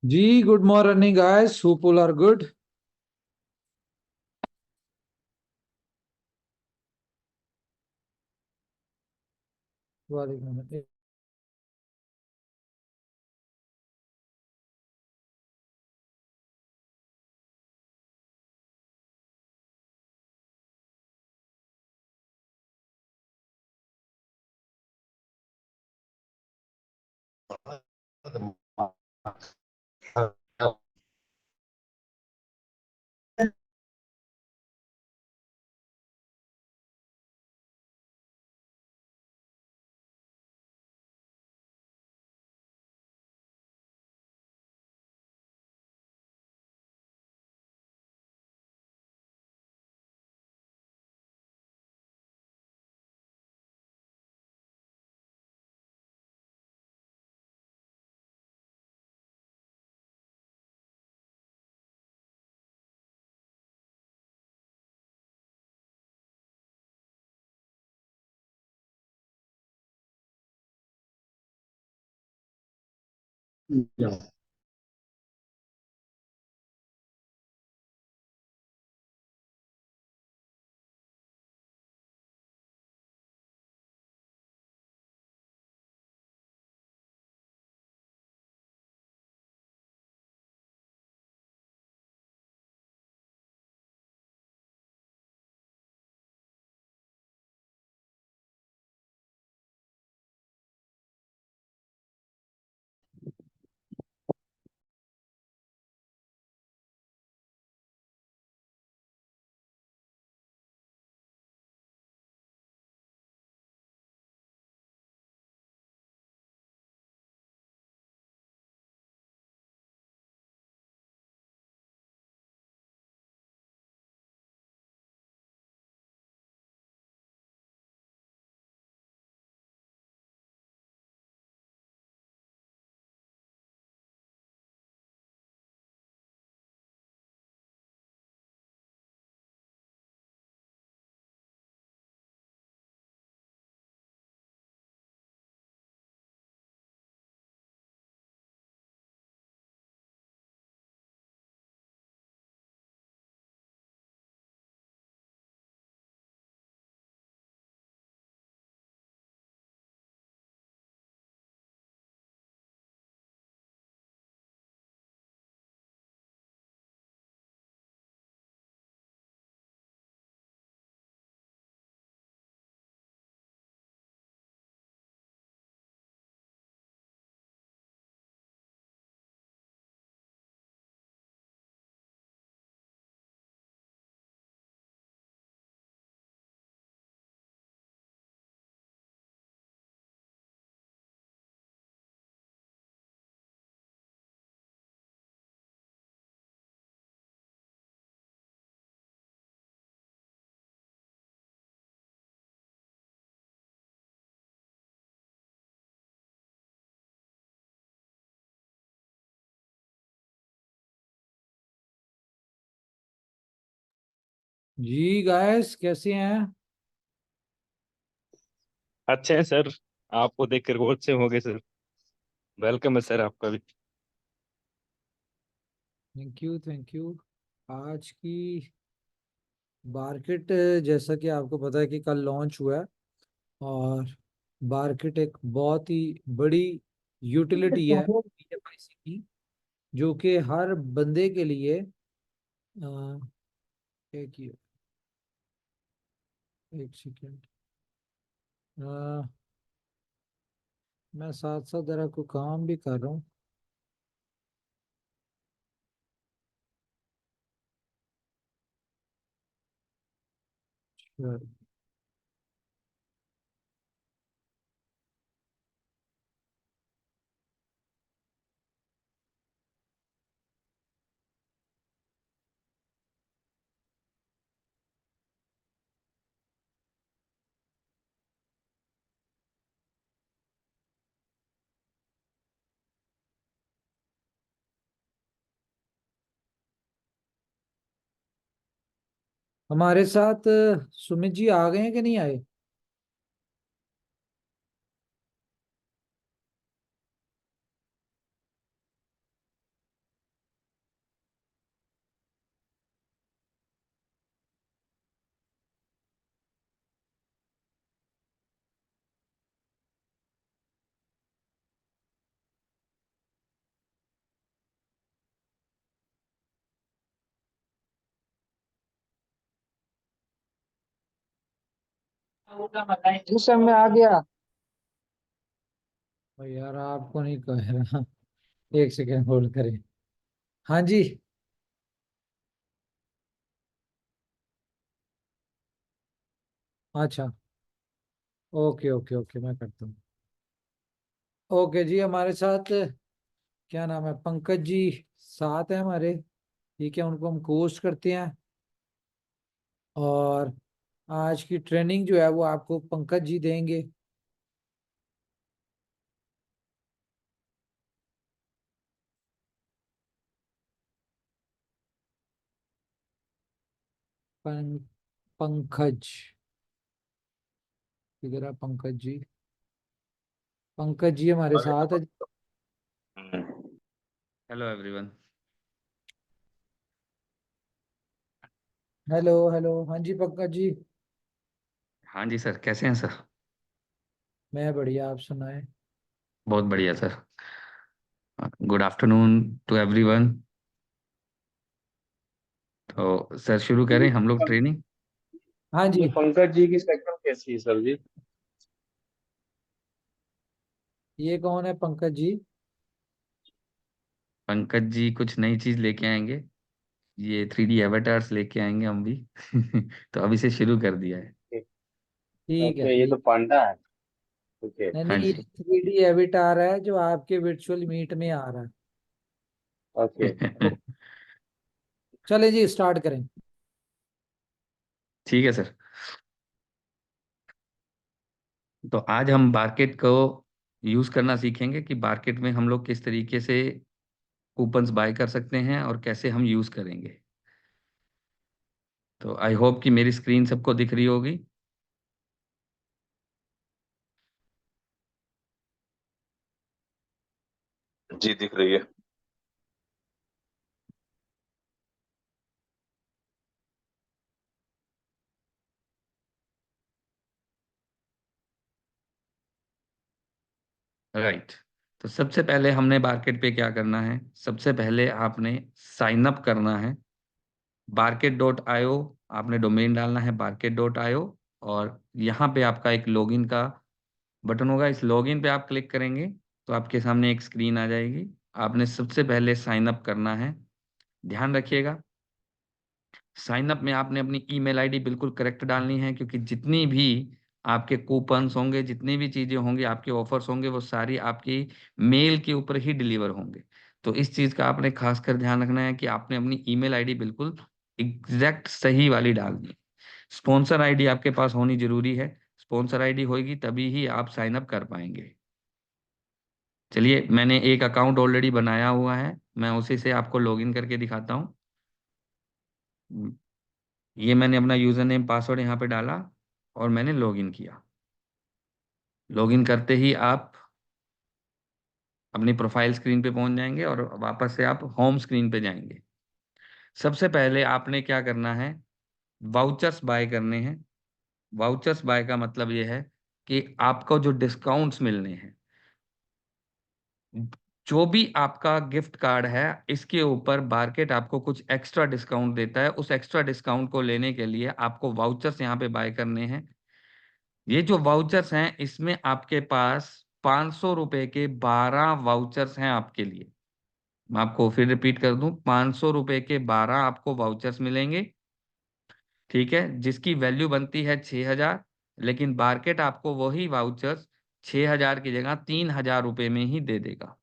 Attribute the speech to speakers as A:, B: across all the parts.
A: Ji, good morning, guys. Hope all are good. वालेकुम।
B: Yeah.
A: जी guys, कैसे हैं?
C: अच्छे हैं सर। आपको देखकर बहुत अच्छे हो गए सर। वेलकम है सर आपका भी।
A: Thank you, thank you. आज की मार्केट, जैसा कि आपको पता है कि कल लॉन्च हुआ है। और मार्केट एक बहुत ही बड़ी यूटिलिटी है पीएफआईसी की, जो कि हर बंदे के लिए एक ही एक सेकेंड। मैं साथ साथ जरा को काम भी कर रहा हूँ। Sure। हमारे साथ सुमित जी आ गए हैं कि नहीं आए?
B: जी सर मैं आ गया।
A: भाई यार आपको नहीं कह रहा। एक सेकेंड होल्ड करें। हाँ जी। अच्छा। ओके ओके ओके, मैं करता हूँ। ओके जी, हमारे साथ क्या नाम है, पंकज जी साथ है हमारे। ठीक है, उनको हम कोर्स करते हैं। और आज की ट्रेनिंग जो है वो आपको पंकज जी देंगे। पं, पंकज, इधर है पंकज जी। पंकज जी हमारे साथ है।
C: Hello everyone.
A: हेलो हेलो, हाँ जी पंकज जी।
C: हाँ जी सर, कैसे हैं सर?
A: मैं बढ़िया, आप सुनाएं।
C: बहुत बढ़िया sir. Good afternoon to everyone. तो सर शुरू करें हम लोग ट्रेनिंग।
A: हाँ
B: ये
A: जी।
B: पंकज जी की शक्ल कैसी है सर जी?
A: ये कौन है पंकज जी?
C: पंकज जी कुछ नई चीज लेके आएंगे। ये 3D एवेटार्स लेके आएंगे हम भी। तो अभी से शुरू कर दिया है।
A: ठीक है
B: ओके, ये तो
A: ठीक।
B: पांडा है। ओके।
A: नहीं
C: हाँ
A: नहीं, ये
C: जी।
A: 3D एविटार है जो आपके वर्चुअल मीट में आ रहा है।
B: ओके।
A: तो चले जी, स्टार्ट करें।
C: ठीक है सर। तो आज हम मार्केट को यूज करना सीखेंगे कि मार्केट में हम लोग किस तरीके से कूपन्स बाय कर सकते हैं और कैसे हम यूज करेंगे। तो आई होप कि मेरी स्क्रीन सबको दिख रही होगी।
B: जी दिख रही है।
C: राइट। तो सबसे पहले हमने मार्केट पे क्या करना है, सबसे पहले आपने साइन अप करना है। barket.io आपने डोमेन डालना है barket.io। और यहाँ पे आपका एक लॉगिन का बटन होगा, इस लॉगिन पे आप क्लिक करेंगे तो आपके सामने एक स्क्रीन आ जाएगी। आपने सबसे पहले साइन अप करना है। ध्यान रखिएगा, साइन अप में आपने अपनी ईमेल आईडी बिल्कुल करेक्ट डालनी है, क्योंकि जितनी भी आपके कूपन्स होंगे, जितनी भी चीजें होंगी, आपके ऑफर्स होंगे, वो सारी आपकी मेल के ऊपर ही डिलीवर होंगे। तो इस चीज का आपने खासकर ध्यान रखना है कि आपने अपनी ईमेल आईडी बिल्कुल एग्जैक्ट सही वाली डालनी है। स्पॉन्सर आईडी आपके पास होनी जरूरी है। स्पॉन्सर आईडी होगी तभी ही आप साइन अप कर पाएंगे। चलिए, मैंने एक अकाउंट ऑलरेडी बनाया हुआ है, मैं उसी से आपको लॉगिन करके दिखाता हूँ। ये मैंने अपना यूजर नेम पासवर्ड यहाँ पे डाला और मैंने लॉगिन किया। लॉगिन करते ही आप अपनी प्रोफाइल स्क्रीन पे पहुंच जाएंगे और वापस से आप होम स्क्रीन पे जाएंगे। सबसे पहले आपने क्या करना है, वाउचर्स बाय करने हैं। वाउचर्स बाय का मतलब ये है कि आपको जो डिस्काउंट्स मिलने हैं, जो भी आपका गिफ्ट कार्ड है, इसके ऊपर मार्केट आपको कुछ एक्स्ट्रा डिस्काउंट देता है। उस एक्स्ट्रा डिस्काउंट को लेने के लिए आपको वाउचर्स यहाँ पे बाय करने हैं। ये जो वाउचर्स हैं, इसमें आपके पास 500 रुपए के 12 वाउचर्स हैं आपके लिए। मैं आपको फिर रिपीट कर दूं, 500 रुपए के 12 आपको वाउचर्स मिलेंगे। ठीक है, जिसकी वैल्यू बनती है 6,000। लेकिन मार्केट आपको वही वाउचर्स 6,000 की जगह 3,000 रुपए में ही दे देगा।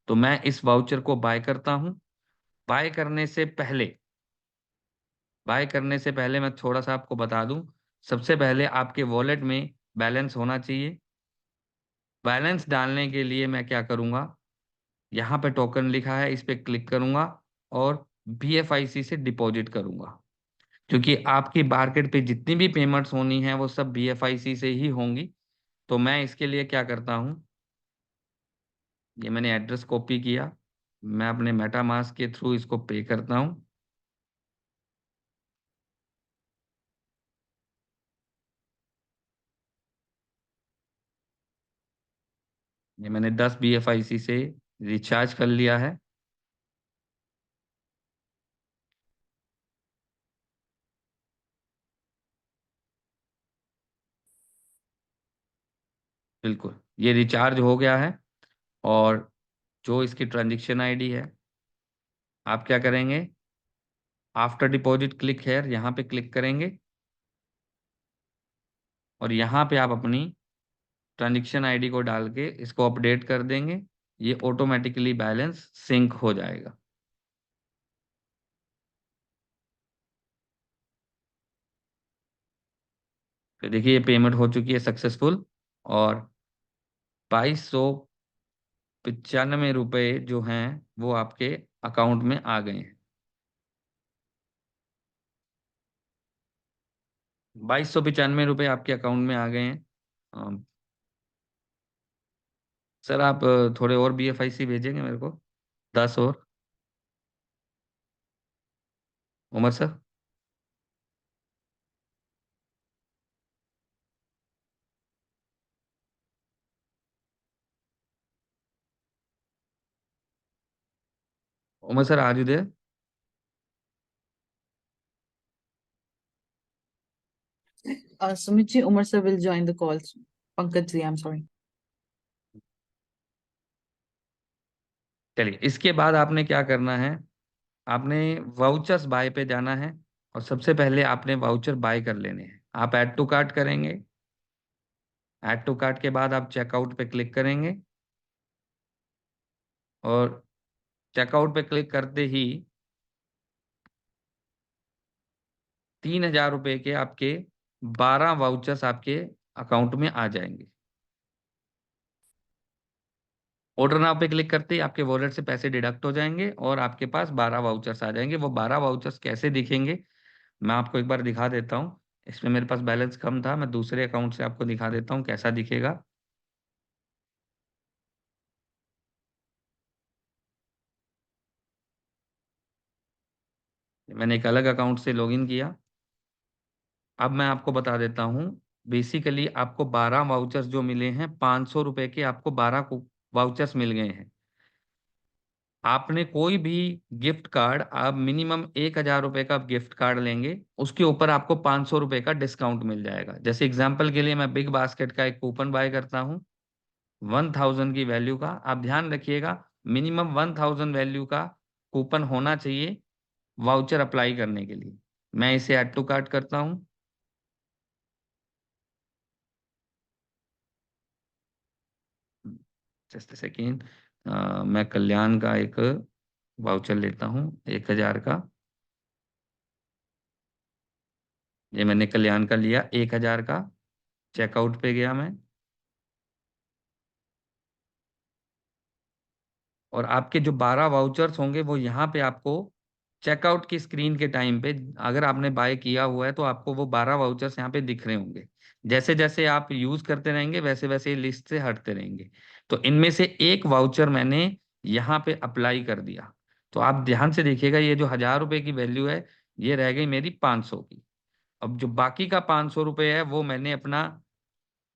C: तो मैं इस वाउचर को बाय करता हूं। बाय करने से पहले बाय करने से पहले मैं थोड़ा सा आपको बता दूं। सबसे पहले आपके वॉलेट में बैलेंस होना चाहिए। बैलेंस डालने के लिए मैं क्या करूंगा, यहाँ पे टोकन लिखा है, इस पे क्लिक करूंगा और BFIC से डिपॉजिट करूंगा। क्योंकि आपकी मार्केट पे जितनी भी पेमेंट्स होनी है वो सब BFIC से ही होंगी। तो मैं इसके लिए क्या करता हूँ, ये मैंने एड्रेस कॉपी किया, मैं अपने मेटामास्क के थ्रू इसको पे करता हूँ। ये मैंने 10 BFIC से रिचार्ज कर लिया है। बिल्कुल, ये रिचार्ज हो गया है। और जो इसकी ट्रांजेक्शन आईडी है, आप क्या करेंगे, आफ्टर डिपॉजिट क्लिक हेयर, यहाँ पे क्लिक करेंगे और यहाँ पे आप अपनी ट्रांजेक्शन आईडी को डाल के इसको अपडेट कर देंगे। ये ऑटोमेटिकली बैलेंस सिंक हो जाएगा। तो देखिए, ये पेमेंट हो चुकी है सक्सेसफुल और 2295 रुपये जो हैं वो आपके अकाउंट में आ गए हैं। 2295 रुपये आपके अकाउंट में आ गए हैं। सर आप थोड़े और BFIC भेजेंगे मेरे को, 10 और। उमर सर, उमर सर आज ही दे।
D: Sumit ji, Umar sir will join the call. Pankaj ji, I'm sorry.
C: चलिए, इसके बाद आपने क्या करना है, आपने वाउचर्स बाय पे जाना है और सबसे पहले आपने वाउचर बाय कर लेने हैं। आप ऐड टू कार्ट करेंगे। ऐड टू कार्ट के बाद आप चेकआउट पे क्लिक करेंगे और चेकआउट पे क्लिक करते ही 3000 रुपये के आपके 12 वाउचर्स आपके अकाउंट में आ जाएंगे। ऑर्डर नाउ पे क्लिक करते ही आपके वॉलेट से पैसे डिडक्ट हो जाएंगे और आपके पास 12 वाउचर्स आ जाएंगे। वो 12 वाउचर्स कैसे दिखेंगे, मैं आपको एक बार दिखा देता हूँ। इसमें मेरे पास बैलेंस कम था, मैं दूसरे अकाउंट से आपको दिखा देता हूँ कैसा दिखेगा। मैंने एक अलग अकाउंट से लॉगिन किया। अब मैं आपको बता देता हूँ। बेसिकली आपको 12 वाउचर्स जो मिले हैं, 500 रुपए के आपको 12 वाउचर्स मिल गए हैं। आपने कोई भी गिफ्ट कार्ड, आप मिनिमम 1000 रुपए का गिफ्ट कार्ड लेंगे, उसके ऊपर आपको 500 रुपए का डिस्काउंट मिल जाएगा। जैसे एग्जाम्पल के लिए मैं बिग बास्केट का एक कूपन बाय करता हूँ 1000 की वैल्यू का। आप ध्यान रखिएगा, मिनिमम 1000 वैल्यू का कूपन होना चाहिए वाउचर अप्लाई करने के लिए। मैं इसे ऐड टू कार्ट करता हूँ। जस्ट सेकेंड, मैं कल्याण का एक वाउचर लेता हूँ 1000 का। ये मैंने कल्याण का लिया 1000 का। चेकआउट पे गया मैं और आपके जो 12 वाउचर्स होंगे वो यहाँ पे आपको चेकआउट की स्क्रीन के टाइम पे, अगर आपने बाय किया हुआ है तो आपको वो 12 वाउचर्स यहाँ पे दिख रहे होंगे। जैसे जैसे आप यूज करते रहेंगे वैसे वैसे ये लिस्ट से हटते रहेंगे। तो इनमें से एक वाउचर मैंने यहाँ पे अप्लाई कर दिया। तो आप ध्यान से देखिएगा, ये जो 1000 रुपए की वैल्यू है ये रह गई मेरी 500 की। अब जो बाकी का 500 रुपये है वो मैंने अपना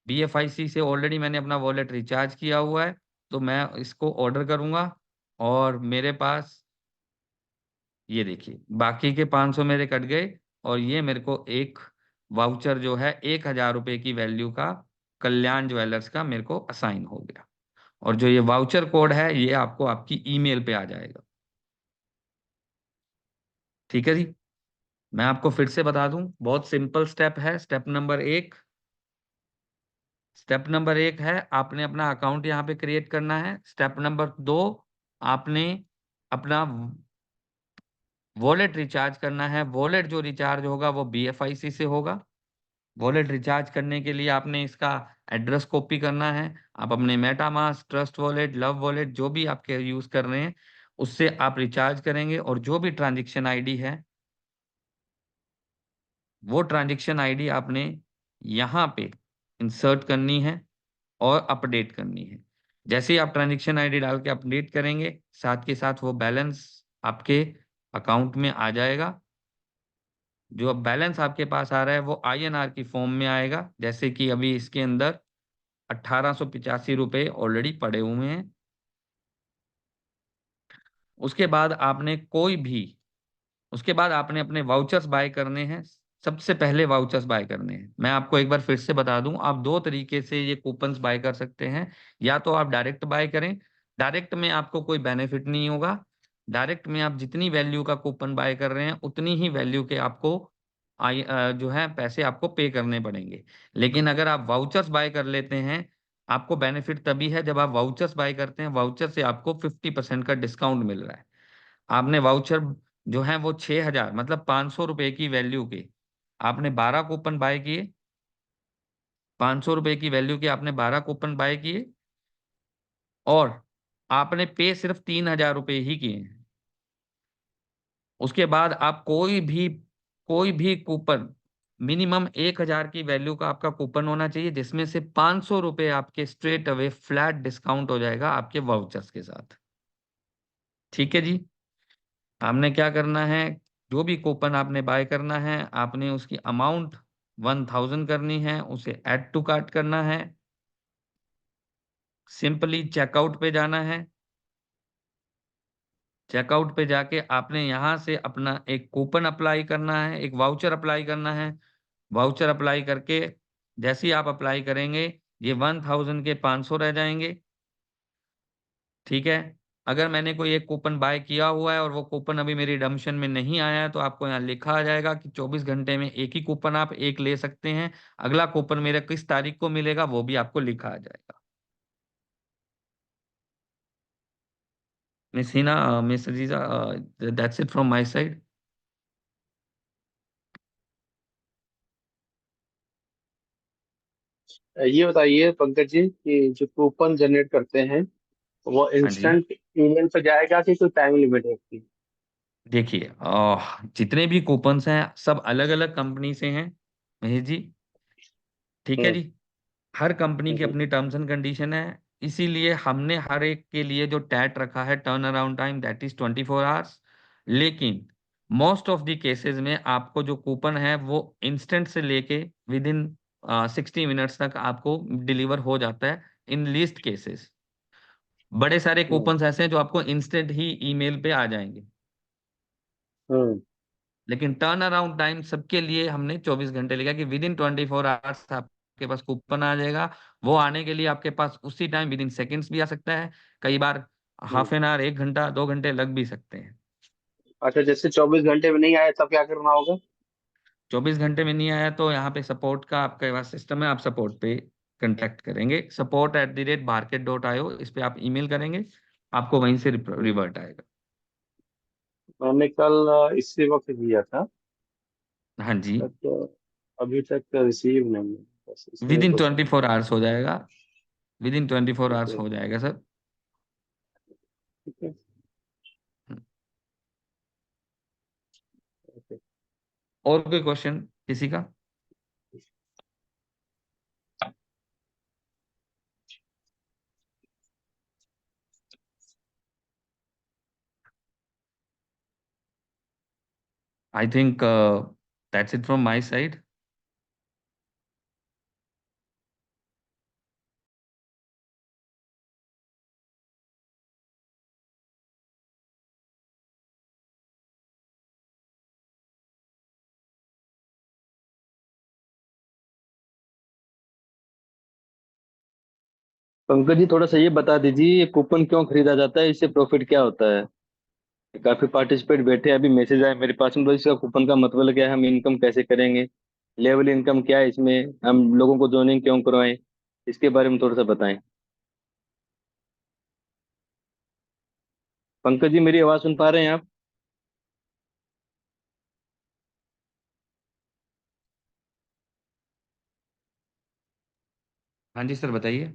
C: BFIC से ऑलरेडी मैंने अपना वॉलेट रिचार्ज किया हुआ है। तो मैं इसको ऑर्डर करूंगा और मेरे पास ये देखिए बाकी के 500 मेरे कट गए और ये मेरे को एक वाउचर जो है 1000 रुपये की वैल्यू का कल्याण ज्वेलर्स का मेरे को असाइन हो गया। और जो ये वाउचर कोड है ये आपको आपकी ईमेल पे आ जाएगा। ठीक है जी, मैं आपको फिर से बता दूं, बहुत सिंपल स्टेप है। स्टेप नंबर 1 है आपने अपना अकाउंट यहाँ पे क्रिएट करना है। स्टेप नंबर 2, आपने अपना वॉलेट रिचार्ज करना है। वॉलेट जो रिचार्ज होगा वो BFIC से होगा। वॉलेट रिचार्ज करने के लिए आपने इसका एड्रेस कॉपी करना है। आप अपने MetaMask, trust wallet, love wallet जो भी आपके यूज कर रहे हैं उससे आप रिचार्ज करेंगे और जो भी ट्रांजैक्शन आईडी है वो ट्रांजैक्शन आईडी आपने यहाँ पे इंसर्ट करनी है और अपडेट करनी है। जैसे ही आप ट्रांजैक्शन आईडी डाल के अपडेट करेंगे, साथ के साथ वो बैलेंस आपके अकाउंट में आ जाएगा। जो अब बैलेंस आपके पास आ रहा है वो INR की फॉर्म में आएगा। जैसे कि अभी इसके अंदर 1885 रुपये ऑलरेडी पड़े हुए हैं। उसके बाद आपने कोई भी उसके बाद आपने अपने वाउचर्स बाय करने हैं। सबसे पहले वाउचर्स बाय करने हैं। मैं आपको एक बार फिर से बता दूं, आप दो तरीके से ये कूपन्स बाय कर सकते हैं। या तो आप डायरेक्ट बाय करें, डायरेक्ट में आपको कोई बेनिफिट नहीं होगा। डायरेक्ट में आप जितनी वैल्यू का कूपन बाय कर रहे हैं उतनी ही वैल्यू के आपको जो है पैसे आपको पे करने पड़ेंगे। लेकिन अगर आप वाउचर्स बाय कर लेते हैं, आपको बेनिफिट तभी है जब आप वाउचर्स बाय करते हैं। वाउचर से आपको 50% का डिस्काउंट मिल रहा है। आपने वाउचर जो है वो 6,000 मतलब 500 रुपए की वैल्यू के आपने 12 कूपन बाय किए। 500 रुपए की वैल्यू के आपने 12 कूपन बाय किए और आपने पे सिर्फ 3,000 रुपए ही किए हैं। उसके बाद आप कोई भी कूपन मिनिमम 1,000 की वैल्यू का आपका कूपन होना चाहिए, जिसमें से 500 रुपए आपके स्ट्रेट अवे फ्लैट डिस्काउंट हो जाएगा आपके वाउचर्स के साथ। ठीक है जी। आपने क्या करना है, जो भी कूपन आपने बाय करना है आपने उसकी अमाउंट 1,000 करनी है, उसे ऐड टू कार्ट करना है। सिंपली चेकआउट पे जाना है। चेकआउट पे जाके आपने यहाँ से अपना एक कूपन अप्लाई करना है, एक वाउचर अप्लाई करना है। वाउचर अप्लाई करके जैसे ही आप अप्लाई करेंगे ये 1,000 के 500 रह जाएंगे। ठीक है। अगर मैंने कोई एक कूपन बाय किया हुआ है और वो कूपन अभी मेरी रिडम्पशन में नहीं आया है, तो आपको यहाँ लिखा आ जाएगा कि 24 घंटे में एक ही कूपन आप एक ले सकते हैं। अगला कूपन मेरा किस तारीख को मिलेगा वो भी आपको लिखा आ जाएगा। Miss Hina, miss Aziza, that's it from my side.
B: ये बताइए पंकज जी कि जो कूपन जनरेट करते हैं वो
C: हाँ जी।
B: इंस्टेंट ईमेल पे जाएगा कि कोई टाइम लिमिट है उसकी?
C: देखिए जितने भी कूपन्स हैं सब अलग अलग कंपनी से हैं महेश जी। ठीक है
B: हम्म।
C: जी। हर कंपनी की
B: हम्म।
C: अपनी टर्म्स एंड कंडीशन है। इसीलिए हमने हर एक के लिए जो टैट रखा है turn around time that is 24 hours. लेकिन मोस्ट ऑफ द केसेस में आपको जो कूपन है वो इंस्टेंट से लेके विद इन 60 मिनट्स तक आपको डिलीवर हो जाता है इन लीस्ट केसेस। बड़े सारे
B: हम्म।
C: कूपन्स ऐसे हैं जो आपको इंस्टेंट ही ईमेल पे आ जाएंगे।
B: हम्म।
C: लेकिन टर्न अराउंड टाइम सबके लिए हमने 24 घंटे लिखा कि विद इन 24 आवर्स आपके पास कूपन आ जाएगा। वो आने के लिए आपके पास उसी टाइम विद इन सेकेंड्स भी आ सकता है, कई बार
B: हम्म।
C: हाफ एन आवर, 1 घंटा, 2 घंटे लग भी सकते हैं।
B: अच्छा, जैसे 24 घंटे में नहीं आया तब क्या करना होगा?
C: 24 घंटे में नहीं आया तो यहाँ पे सपोर्ट का आपके पास सिस्टम है, आप सपोर्ट पे कंटेक्ट करेंगे, support@market.io, इस पे आप ईमेल करेंगे, आपको वहीं से रिवर्ट आएगा।
B: मैंने कल इसी वक्त किया था,
C: हाँ जी।
B: बट अभी तक रिसीव नहीं है, बस
C: विद
B: इसलिए
C: इन
B: पूछा।
C: 24 आवर्स हो जाएगा। विद इन 24
B: ठीक
C: आवर्स
B: है।
C: हो जाएगा सर।
B: ठीक है। ओके।
C: और कोई क्वेश्चन किसी का? I think that's it from my side.
B: Pankaj ji, थोड़ा सा ये बता दीजिए, ये कूपन क्यों खरीदा जाता है, इससे प्रॉफिट क्या होता है? काफी पार्टिसिपेट बैठे हैं, अभी मैसेज आया मेरे पास में, तो इसका कूपन का मतलब क्या है, हम इनकम कैसे करेंगे, लेवल इनकम क्या है इसमें, हम लोगों को ज्वाइनिंग क्यों करवाएं, इसके बारे में थोड़ा सा बताएं। पंकज जी, मेरी आवाज सुन पा रहे हैं आप?
C: हाँ जी सर, बताइए।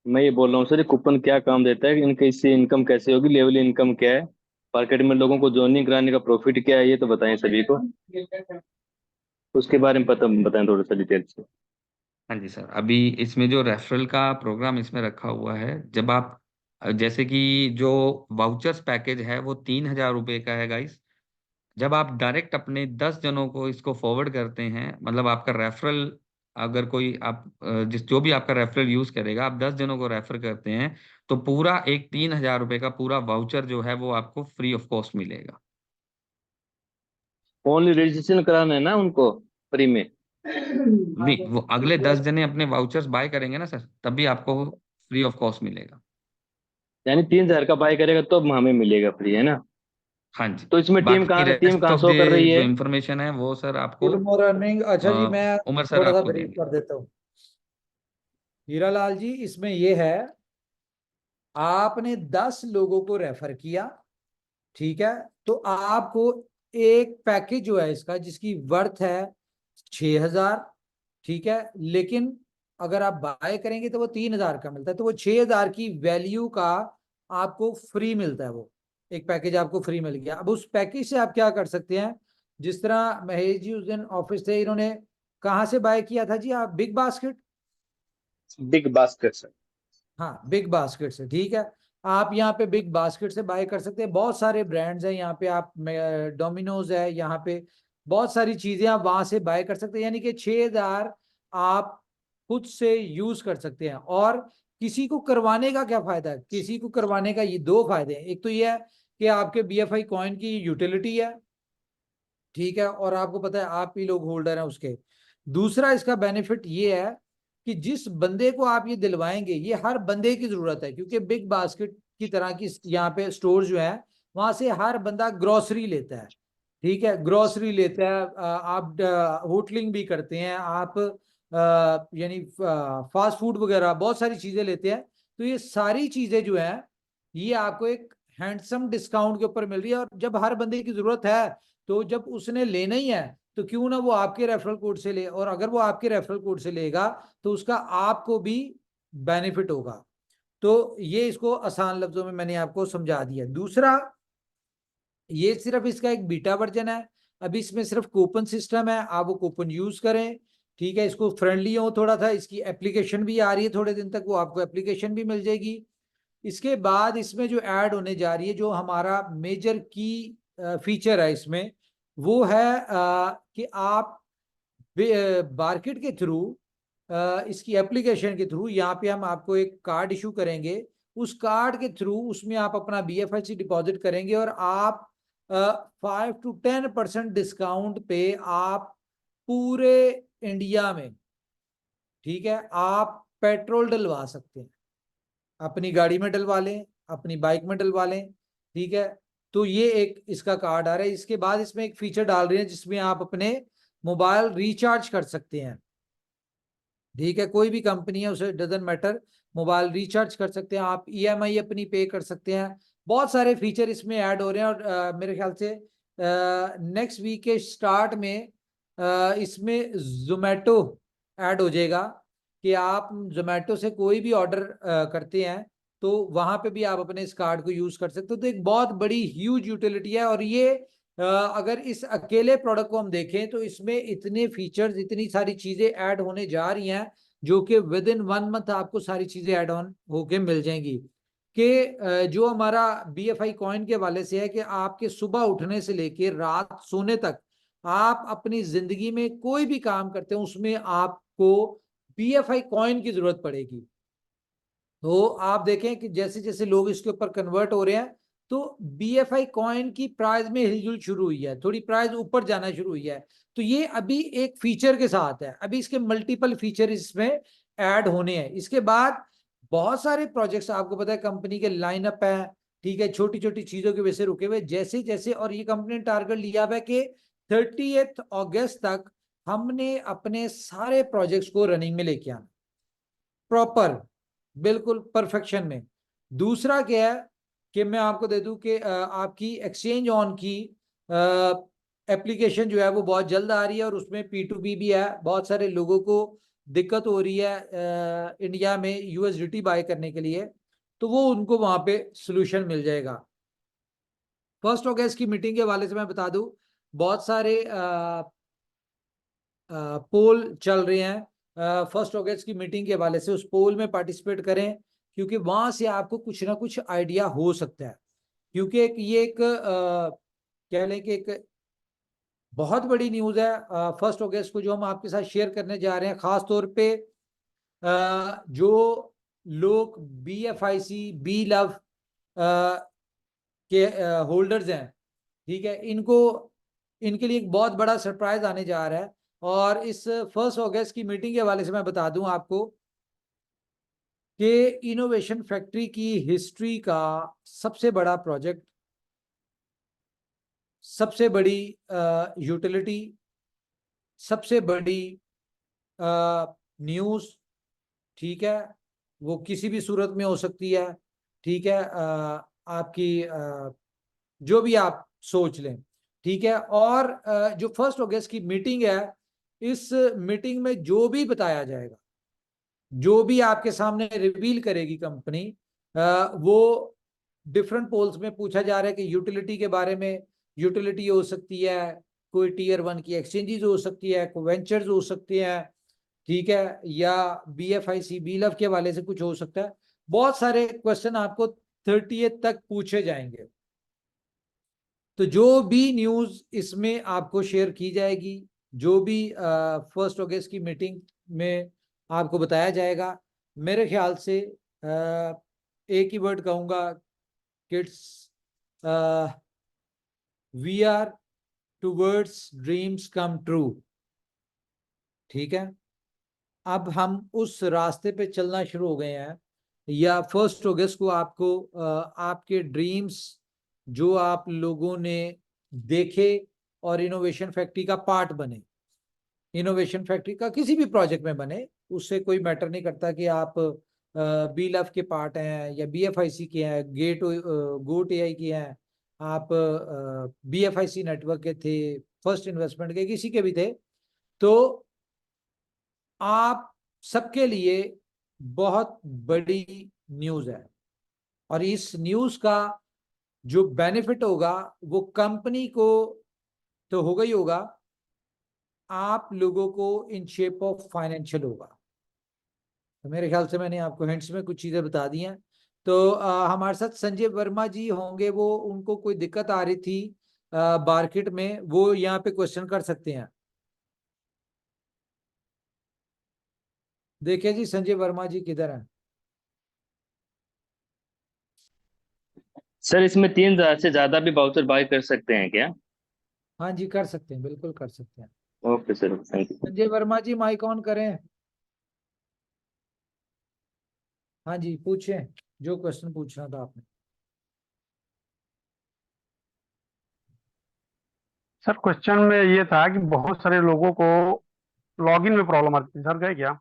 B: मैं ये बोल रहा हूँ सर, ये कूपन क्या काम देता है, इनके इससे इनकम कैसे होगी, लेवल इनकम क्या है, मार्केट में लोगों को ज्वाइनिंग कराने का प्रॉफिट क्या है, ये तो बताएं सभी को, उसके बारे में पता बताएं थोड़ा सा डिटेल से।
C: हाँ जी सर, अभी इसमें जो रेफरल का प्रोग्राम इसमें रखा हुआ है, जब आप जैसे कि जो वाउचर्स पैकेज है वो 3,000 रुपये का है गाइस। जब आप डायरेक्ट अपने 10 जनों को इसको फॉरवर्ड करते हैं, मतलब आपका रेफरल, अगर कोई आप जिस जो भी आपका रेफरल यूज करेगा, आप 10 जनों को रेफर करते हैं, तो पूरा एक 3,000 रुपये का पूरा वाउचर जो है वो आपको फ्री ऑफ कॉस्ट मिलेगा।
B: ओनली रजिस्ट्रेशन कराना है ना उनको फ्री में?
C: नहीं, वो अगले 10 जने अपने वाउचर्स बाय करेंगे ना सर, तभी आपको फ्री ऑफ कॉस्ट मिलेगा।
B: यानी 3,000 का बाय करेगा तो हमें मिलेगा फ्री, है ना?
C: हाँ जी।
B: तो इसमें
C: बाकी
B: टीम
C: रेस्ट
B: कहाँ
C: ऑफ
B: शो
C: द
B: कर रही
C: जो
B: है?
C: इंफॉर्मेशन है वो सर आपको
A: गुड मॉर्निंग। अच्छा जी, मैं
C: उमर सर
A: थोड़ा सा
C: आपको
A: ब्रीफ
C: देंगे।
A: कर देता हूँ। हीरालाल जी, इसमें ये है, आपने 10 लोगों को रेफर किया, ठीक है, तो आपको एक पैकेज जो है इसका, जिसकी वर्थ है 6,000, ठीक है, लेकिन अगर आप बाय करेंगे तो वो 3,000 का मिलता है, तो वो 6,000 की वैल्यू का आपको फ्री मिलता है। वो एक पैकेज आपको फ्री मिल गया। अब उस पैकेज से आप क्या कर सकते हैं, जिस तरह महेश जी उस दिन ऑफिस थे, इन्होंने कहाँ से बाय किया था जी? आप बिग बास्केट।
B: बिग बास्केट से।
A: हाँ, बिग बास्केट से, ठीक है। आप यहाँ पे बिग बास्केट से बाय कर सकते हैं। बहुत सारे ब्रांड्स हैं यहाँ पे, आप डोमिनोज है यहाँ पे, बहुत सारी चीजें आप वहां से बाय कर सकते हैं। यानी कि 6,000 आप खुद से यूज कर सकते हैं। और किसी को करवाने का क्या फायदा है? किसी को करवाने का ये दो फायदे हैं। एक तो ये है कि आपके BFI कॉइन की यूटिलिटी है, ठीक है, और आपको पता है आप ही लोग होल्डर हैं उसके। दूसरा इसका बेनिफिट ये है कि जिस बंदे को आप ये दिलवाएंगे, ये हर बंदे की जरूरत है, क्योंकि बिग बास्केट की तरह की यहाँ पे स्टोर जो है, वहां से हर बंदा ग्रोसरी लेता है, ठीक है, ग्रोसरी लेता है। आप होटलिंग भी करते हैं, आप यानी फास्ट फूड वगैरह बहुत सारी चीजें लेते हैं। तो ये सारी चीजें जो है, ये आपको एक हैंडसम डिस्काउंट के ऊपर मिल रही है। और जब हर बंदे की जरूरत है, तो जब उसने लेना ही है, तो क्यों ना वो आपके रेफरल कोड से ले। और अगर वो आपके रेफरल कोड से लेगा, तो उसका आपको भी बेनिफिट होगा। तो ये इसको आसान लफ्जों में मैंने आपको समझा दिया। दूसरा, ये सिर्फ इसका एक बीटा वर्जन है, अभी इसमें सिर्फ कूपन सिस्टम है, आप वो कूपन यूज करें, ठीक है। इसको फ्रेंडली हो थोड़ा सा, इसकी एप्लीकेशन भी आ रही है थोड़े दिन तक, वो आपको एप्लीकेशन भी मिल जाएगी। इसके बाद इसमें जो ऐड होने जा रही है, जो हमारा मेजर की फीचर है इसमें, वो है कि आप मार्केट के थ्रू, इसकी एप्लीकेशन के थ्रू, यहाँ पे हम आपको एक कार्ड इशू करेंगे। उस कार्ड के थ्रू उसमें आप अपना BFIC डिपॉजिट करेंगे, और आप 5 to 10% डिस्काउंट पे आप पूरे इंडिया में, ठीक है, आप पेट्रोल डलवा सकते हैं। अपनी गाड़ी में डलवा लें, अपनी बाइक में डलवा लें, ठीक है। तो ये एक इसका कार्ड आ रहा है। इसके बाद इसमें एक फीचर डाल रहे हैं जिसमें आप अपने मोबाइल रिचार्ज कर सकते हैं, ठीक है। कोई भी कंपनी है, उसे डजंट मैटर, मोबाइल रिचार्ज कर सकते हैं आप, EMI अपनी पे कर सकते हैं। बहुत सारे फीचर इसमें ऐड हो रहे हैं। और मेरे ख्याल से नेक्स्ट वीक के स्टार्ट में इसमें जोमेटो ऐड हो जाएगा, कि आप जोमेटो से कोई भी ऑर्डर करते हैं, तो वहां पे भी आप अपने इस कार्ड को यूज कर सकते हो। तो एक बहुत बड़ी ह्यूज यूटिलिटी है। और ये अगर इस अकेले प्रोडक्ट को हम देखें, तो इसमें इतने फीचर्स, इतनी सारी चीजें ऐड होने जा रही हैं, जो कि विद इन 1 मंथ आपको सारी चीजें ऐड ऑन होके मिल जाएंगी। कि जो हमारा BFI कॉइन के हवाले से है, कि आपके सुबह उठने से लेके रात सोने तक, आप अपनी जिंदगी में कोई भी काम करते हो, उसमें आपको BFI कॉइन की जरूरत पड़ेगी। तो आप देखें कि जैसे जैसे लोग इसके ऊपर कन्वर्ट हो रहे हैं, तो BFI कॉइन की प्राइस में हिलजुल शुरू हुई है, थोड़ी प्राइस ऊपर जाना शुरू हुई है। तो ये अभी एक फीचर के साथ है, अभी इसके मल्टीपल फीचर इसमें ऐड होने हैं। इसके बाद बहुत सारे प्रोजेक्ट्स आपको पता है कंपनी के लाइनअप है, ठीक है, छोटी छोटी चीजों की वजह से रुके हुए, जैसे जैसे। और ये कंपनी ने टारगेट लिया हुआ है कि 30 अगस्त तक हमने अपने सारे प्रोजेक्ट्स को रनिंग में लेके आना, प्रॉपर, बिल्कुल परफेक्शन में। दूसरा क्या है कि मैं आपको दे दूं कि आपकी एक्सचेंज ऑन की एप्लीकेशन जो है वो बहुत जल्द आ रही है, और उसमें P2P भी है। बहुत सारे लोगों को दिक्कत हो रही है इंडिया में USDT बाय करने के लिए, तो वो उनको वहां पे सोल्यूशन मिल जाएगा। 1 अगस्त की मीटिंग के हवाले से मैं बता दूं, बहुत सारे पोल चल रहे हैं 1 अगस्त की मीटिंग के हवाले से। उस पोल में पार्टिसिपेट करें, क्योंकि वहां से आपको कुछ ना कुछ आइडिया हो सकता है। क्योंकि ये एक कह लें कि एक बहुत बड़ी न्यूज है 1 अगस्त को, जो हम आपके साथ शेयर करने जा रहे हैं। खास तौर पे जो लोग BFIC बी लव के होल्डर्स हैं, ठीक है, इनको इनके लिए एक बहुत बड़ा सरप्राइज आने जा रहा है। और इस 1 अगस्त की मीटिंग के हवाले से मैं बता दूं आपको कि इनोवेशन फैक्ट्री की हिस्ट्री का सबसे बड़ा प्रोजेक्ट, सबसे बड़ी यूटिलिटी, सबसे बड़ी न्यूज़, ठीक है, वो किसी भी सूरत में हो सकती है, ठीक है, आपकी जो भी आप सोच लें, ठीक है। और जो 1 अगस्त की मीटिंग है, इस मीटिंग में जो भी बताया जाएगा, जो भी आपके सामने रिवील करेगी कंपनी, वो डिफरेंट पोल्स में पूछा जा रहा है कि यूटिलिटी के बारे में, यूटिलिटी हो सकती है, कोई टियर 1 की एक्सचेंजेस हो सकती है, कोई वेंचर्स हो सकते हैं, ठीक है, या BFIC बीलफ के हवाले से कुछ हो सकता है। बहुत सारे क्वेश्चन आपको 30th तक पूछे जाएंगे। तो जो भी न्यूज इसमें आपको शेयर की जाएगी, जो भी 1 अगस्त की मीटिंग में आपको बताया जाएगा, मेरे ख्याल से एक ही वर्ड कहूंगा, kids, we are towards dreams come true, ठीक है। अब हम उस रास्ते पे चलना शुरू हो गए हैं, या 1 अगस्त को आपको आपके ड्रीम्स जो आप लोगों ने देखे और इनोवेशन फैक्ट्री का पार्ट बने, इनोवेशन फैक्ट्री का किसी भी प्रोजेक्ट में बने, उससे कोई मैटर नहीं करता कि आप बीलफ के पार्ट हैं या BFIC के हैं, गोट AI के हैं, आप BFIC नेटवर्क के थे, फर्स्ट इन्वेस्टमेंट के, किसी के भी थे, तो आप सबके लिए बहुत बड़ी न्यूज है। और इस न्यूज का जो बेनिफिट होगा वो कंपनी को तो होगा ही होगा, आप लोगों को इन शेप ऑफ फाइनेंशियल होगा। तो मेरे ख्याल से मैंने आपको हिंट्स में कुछ चीजें बता दी हैं। तो हमारे साथ संजय वर्मा जी होंगे, वो उनको कोई दिक्कत आ रही थी मार्केट में, वो यहाँ पे क्वेश्चन कर सकते हैं। देखिए जी, संजय वर्मा जी किधर हैं?
B: सर इसमें 3,000 से ज्यादा भी वाउचर बाय कर सकते हैं क्या?
A: हाँ जी, कर सकते हैं, बिल्कुल कर सकते हैं।
B: Okay sir, thank you.
A: Sanjay Verma ji mike on करें। हाँ जी, पूछें जो क्वेश्चन पूछना था आपने।
E: सर क्वेश्चन में ये था कि बहुत सारे लोगों को लॉगिन में प्रॉब्लम आती है, सर गए क्या?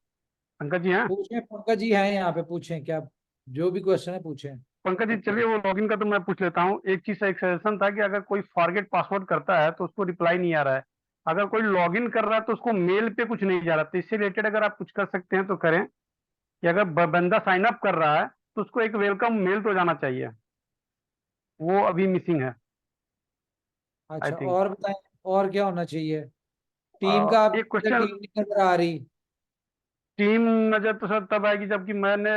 E: पंकज जी हैं?
A: पूछें, पंकज जी हैं यहाँ पे, पूछें, क्या जो भी क्वेश्चन है पूछें।
E: पंकज जी चलिए वो लॉगिन का तो मैं पूछ लेता हूँ। एक चीज एक सजेशन था कि अगर कोई फॉरगेट पासवर्ड करता है तो उसको रिप्लाई नहीं आ रहा है, अगर कोई लॉगिन कर रहा है तो उसको मेल पे कुछ नहीं जा रहा, तो इससे रिलेटेड अगर आप कुछ कर सकते हैं तो करें, कि अगर बंदा साइन अप कर रहा है तो उसको एक वेलकम मेल तो जाना चाहिए, वो अभी मिसिंग है आई
A: अच्छा,
E: थिंक।
A: और बताएं, और क्या होना चाहिए? टीम का
E: एक
A: आपको
E: क्वेश्चन,
A: टीम नहीं नजर आ रही?
E: टीम नजर तो सर तब आएगी जबकि मैंने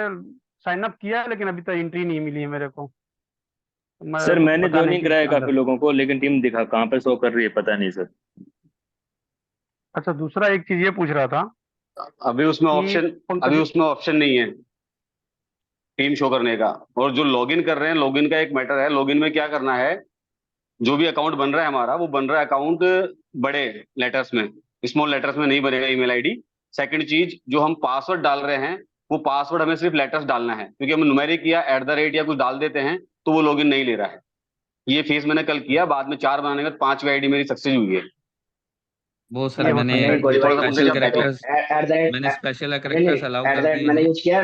E: साइन अप किया है लेकिन अभी तक एंट्री नहीं मिली है मेरे को, तो मैं
B: सर मैंने
E: पता नहीं
B: ज्वाइनिंग
E: कि
B: कराया काफी
E: अंदर।
B: लोगों को, लेकिन टीम दिखा कहाँ पर शो कर रही है पता नहीं सर।
E: अच्छा दूसरा एक चीज ये पूछ रहा था
B: अभी उसमें
E: कि
B: ऑप्शन अभी
E: पंकज,
B: उसमें ऑप्शन नहीं है टीम शो करने का। और जो लॉगिन कर रहे हैं, लॉगिन का एक मैटर है, लॉगिन में क्या करना है, जो भी अकाउंट बन रहा है हमारा, वो बन रहा है अकाउंट बड़े लेटर्स में, स्मॉल लेटर्स में नहीं बनेगा ईमेल आईडी। सेकंड चीज, जो हम पासवर्ड डाल रहे हैं वो पासवर्ड हमें सिर्फ लेटर्स डालना है, क्योंकि हम न्यूमेरिक या @ या कुछ डाल देते हैं तो वो लॉगिन नहीं ले रहा है। ये फेस मैंने कल किया, बाद में 4 बनाने के बाद 5वीं आईडी मेरी सक्सेस हुई है।
C: वो सर
E: ये हो
C: मैंने
E: सकता है
F: नहीं कोई
E: कि
F: भाई,
B: थोड़ा सा
F: उससे
C: स्पेशल
B: प्रोसीजर
F: क्या
B: बताओ।
C: कैरेक्टर्स
F: एट द एंड,
C: मैंने स्पेशल
F: नहीं नहीं,
C: कैरेक्टर्स अलाउ
F: एट द
C: कर
F: एंड
C: दिए
F: मैंने
C: हैं।
F: यूज किया।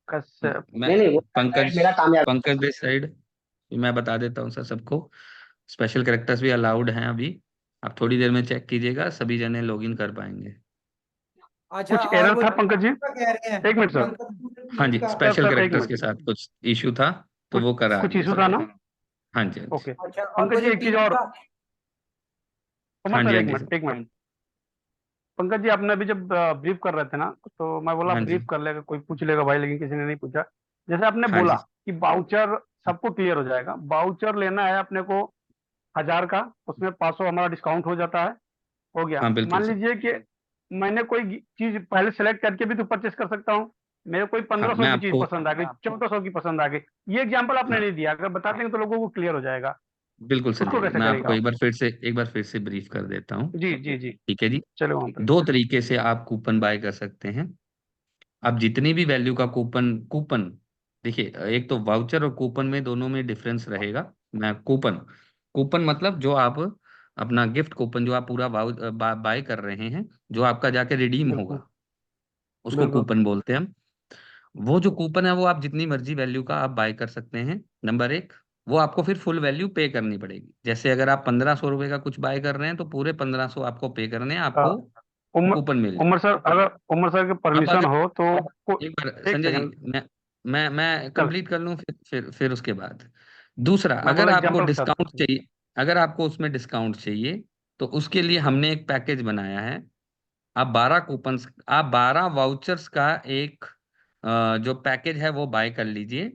E: कस,
C: मैं
F: नहीं नहीं, वो
C: पंकज
F: मेरा कामयाब।
C: पंकज दिस साइड, मैं बता देता हूँ सर सबको, स्पेशल कैरेक्टर्स भी अलाउड हैं अभी। आप थोड़ी देर में चेक कीजिएगा, सभी जने लॉगिन कर पाएंगे।
A: अच्छा,
E: कुछ
A: और
E: एरर
A: वो
E: था
A: जो
E: पंकज जी?
A: टीम का कह रहे हैं,
E: एक मिनट सर,
A: पंकज पूरी
C: हाँ
A: टीम
C: जी,
A: का।
C: स्पेशल
E: सर एक
C: कैरेक्टर्स के
E: मिनट,
C: साथ कुछ इशू था तो
E: कुछ
C: वो करा
E: कुछ
C: दिया
E: इशू
C: सर।
E: था ना?
C: हाँ जी, हाँ जी।
E: ओके
A: अच्छा, और वो
E: पंकज जी
A: जो
E: एक चीज
A: टीम
E: और,
A: का।
E: कमल
C: हाँ जी,
E: सर
C: हाँ
E: एक
C: जी
E: मिनट
C: सर।
E: एक मिनट, पंकज जी आपने अभी जब ब्रीफ कर रहे थे ना, तो मैं बोला
C: हाँ जी,
E: ब्रीफ कर लेगा, कोई पूछ लेगा भाई, लेकिन किसी ने नहीं पूछा। जैसे आपने
C: हाँ
E: बोला
C: जी,
E: कि बाउचर सबको क्लियर हो जाएगा, बाउचर लेना है अपने को 1000 का, उसमें 500 हमारा डिस्काउंट हो जाता है, हो गया।
C: हाँ बिल्कुल
E: मान
C: सर।
E: लीजिए कि मैंने कोई चीज पहले सेलेक्ट करके भी तो परचेस कर सकता हूँ, मेरे कोई
C: हाँ
E: 1500
C: मैं
E: की चीज
C: आपको,
E: पसंद आ गई, 1400 की पसंद आ गई, ये एग्जांपल आपने
C: हाँ
E: नहीं दिया, अगर बता देंगे तो लोगों को क्लियर हो जाएगा।
C: बिल्कुल
E: उसको
C: संजय जी,
E: कैसे
C: मैं आपको
E: करेगा?
C: एक बार फिर से ब्रीफ कर देता हूँ।
E: जी जी जी,
C: ठीक है जी।
E: चलो वहां पर।
C: दो तरीके से आप कूपन बाय कर सकते हैं। आप जितनी भी वैल्यू का कूपन कूपन देखिए, एक तो वाउचर और कूपन में दोनों में डिफरेंस रहेगा। मैं कूपन कूपन मतलब जो आप अपना गिफ्ट कूपन जो आप पूरा बाय कर रहे हैं, जो आपका जाके रिडीम
E: बिल्कुल
C: होगा, उसको
E: बिल्कुल।
C: कूपन बोलते हैं हम। वो जो कूपन है वो आप जितनी मर्जी वैल्यू का आप बाय कर सकते हैं, नंबर एक। वो आपको फिर फुल वैल्यू पे करनी पड़ेगी। जैसे अगर आप 1500 रुपए का कुछ बाय कर रहे हैं तो पूरे 1500 आपको पे करने हैं,
E: हाँ,
C: आपको
E: उमर
C: कूपन मिल जाए।
E: उमर सर, अगर उमर सर की
C: अब
E: परमिशन
C: अगर
E: हो तो
C: एक बार
E: एक
C: संजय जी,
E: सेकंड।
C: मैं
E: चल,
C: कंप्लीट कर लूं, फिर उसके बाद दूसरा,
E: मैं
C: अगर
E: थोड़ा
C: आपको
E: एग्जांपल के साथ
C: डिस्काउंट
E: करता हूँ।
C: चाहिए, अगर आपको उसमें डिस्काउंट चाहिए तो उसके लिए हमने एक पैकेज बनाया है। आप 12 वाउचर्स का एक जो पैकेज है वो बाय कर लीजिए।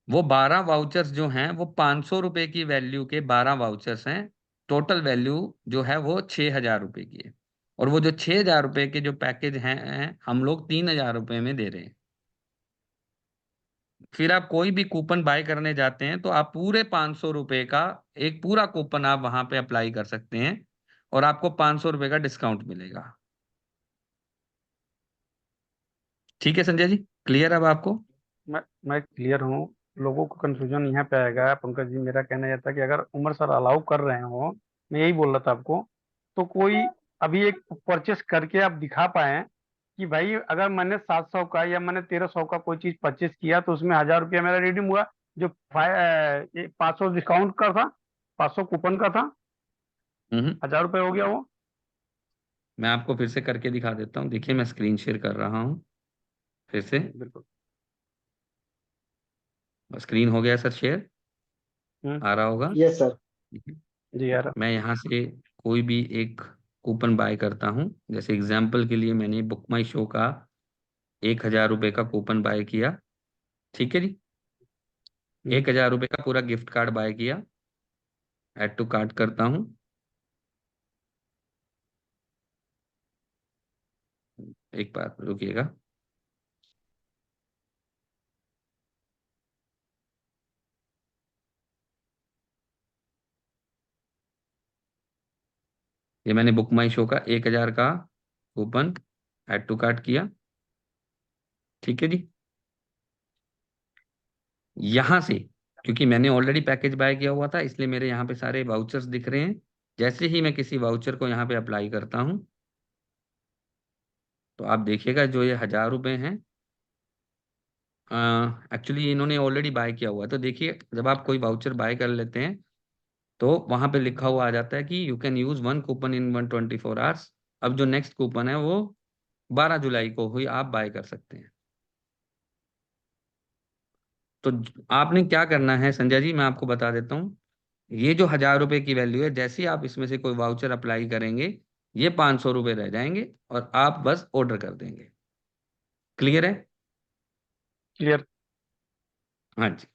C: वो 12 वाउचर्स जो हैं वो 500 रुपए की वैल्यू के 12 वाउचर्स हैं। टोटल वैल्यू जो है वो 6,000 रुपए की है। और वो जो 6,000 रुपए के जो पैकेज हैं हम लोग 3,000 रुपए में दे रहे हैं। फिर आप कोई भी कूपन बाय करने जाते हैं तो आप पूरे 500 रुपए का एक पूरा कूपन आप वहां पे अप्लाई कर सकते हैं, और आपको 500 रुपए का डिस्काउंट मिलेगा। ठीक है संजय जी, क्लियर अब आपको?
E: मैं क्लियर हूँ। लोगों को कंफ्यूजन यहाँ पे आएगा पंकज जी। मेरा कहना यह था कि अगर उमर सर अलाउ कर रहे हो, मैं यही बोल रहा था आपको, तो कोई अभी एक परचेस करके आप दिखा पाए कि भाई अगर मैंने 700 का या मैंने 1300 का कोई चीज परचेस किया तो उसमें 1000 रुपया मेरा रिडीम हुआ, जो 500 डिस्काउंट का था, 500 कूपन का था,
C: हम्म
E: 1000 रुपये हो गया वो।
C: मैं आपको फिर से करके दिखा देता हूँ। देखिए मैं स्क्रीन शेयर कर रहा हूँ फिर से।
E: बिल्कुल।
C: स्क्रीन हो गया सर शेयर,
E: हम्म।
C: आ रहा होगा।
F: Yes sir.
C: ठीक है।
E: जी यार।
C: मैं यहाँ से कोई भी एक कूपन बाय करता हूँ। जैसे एग्जाम्पल के लिए मैंने बुक माई शो का 1,000 रुपए का कूपन बाय किया। ठीक है जी।
E: हम्म।
C: 1,000 रुपए का पूरा गिफ्ट कार्ड बाय किया। ऐड टू कार्ट करता हूँ। एक बार रुकिएगा। ये मैंने बुक माई शो का 1,000 का कूपन ऐड टू कार्ट किया। ठीक है जी। यहाँ से क्योंकि मैंने ऑलरेडी पैकेज बाय किया हुआ था इसलिए मेरे यहाँ पे सारे वाउचर्स दिख रहे हैं। जैसे ही मैं किसी वाउचर को यहाँ पे अप्लाई करता हूँ तो आप देखिएगा जो ये 1,000 रुपए हैं, एक्चुअली इन्होंने ऑलरेडी बाय किया हुआ है। तो देखिए जब आप कोई वाउचर बाय कर लेते हैं तो वहां पे लिखा हुआ आ जाता है कि you can use one coupon in 124 hours. अब जो नेक्स्ट कूपन है वो 12 जुलाई को हुई आप बाय कर सकते हैं। तो आपने क्या करना है संजय जी, मैं आपको बता देता हूँ। ये जो 1,000 रुपए की वैल्यू है, जैसे ही आप इसमें से कोई वाउचर अप्लाई करेंगे ये 500 रुपए रह जाएंगे और आप बस ऑर्डर कर देंगे। क्लियर है?
E: क्लियर।
C: हाँ जी।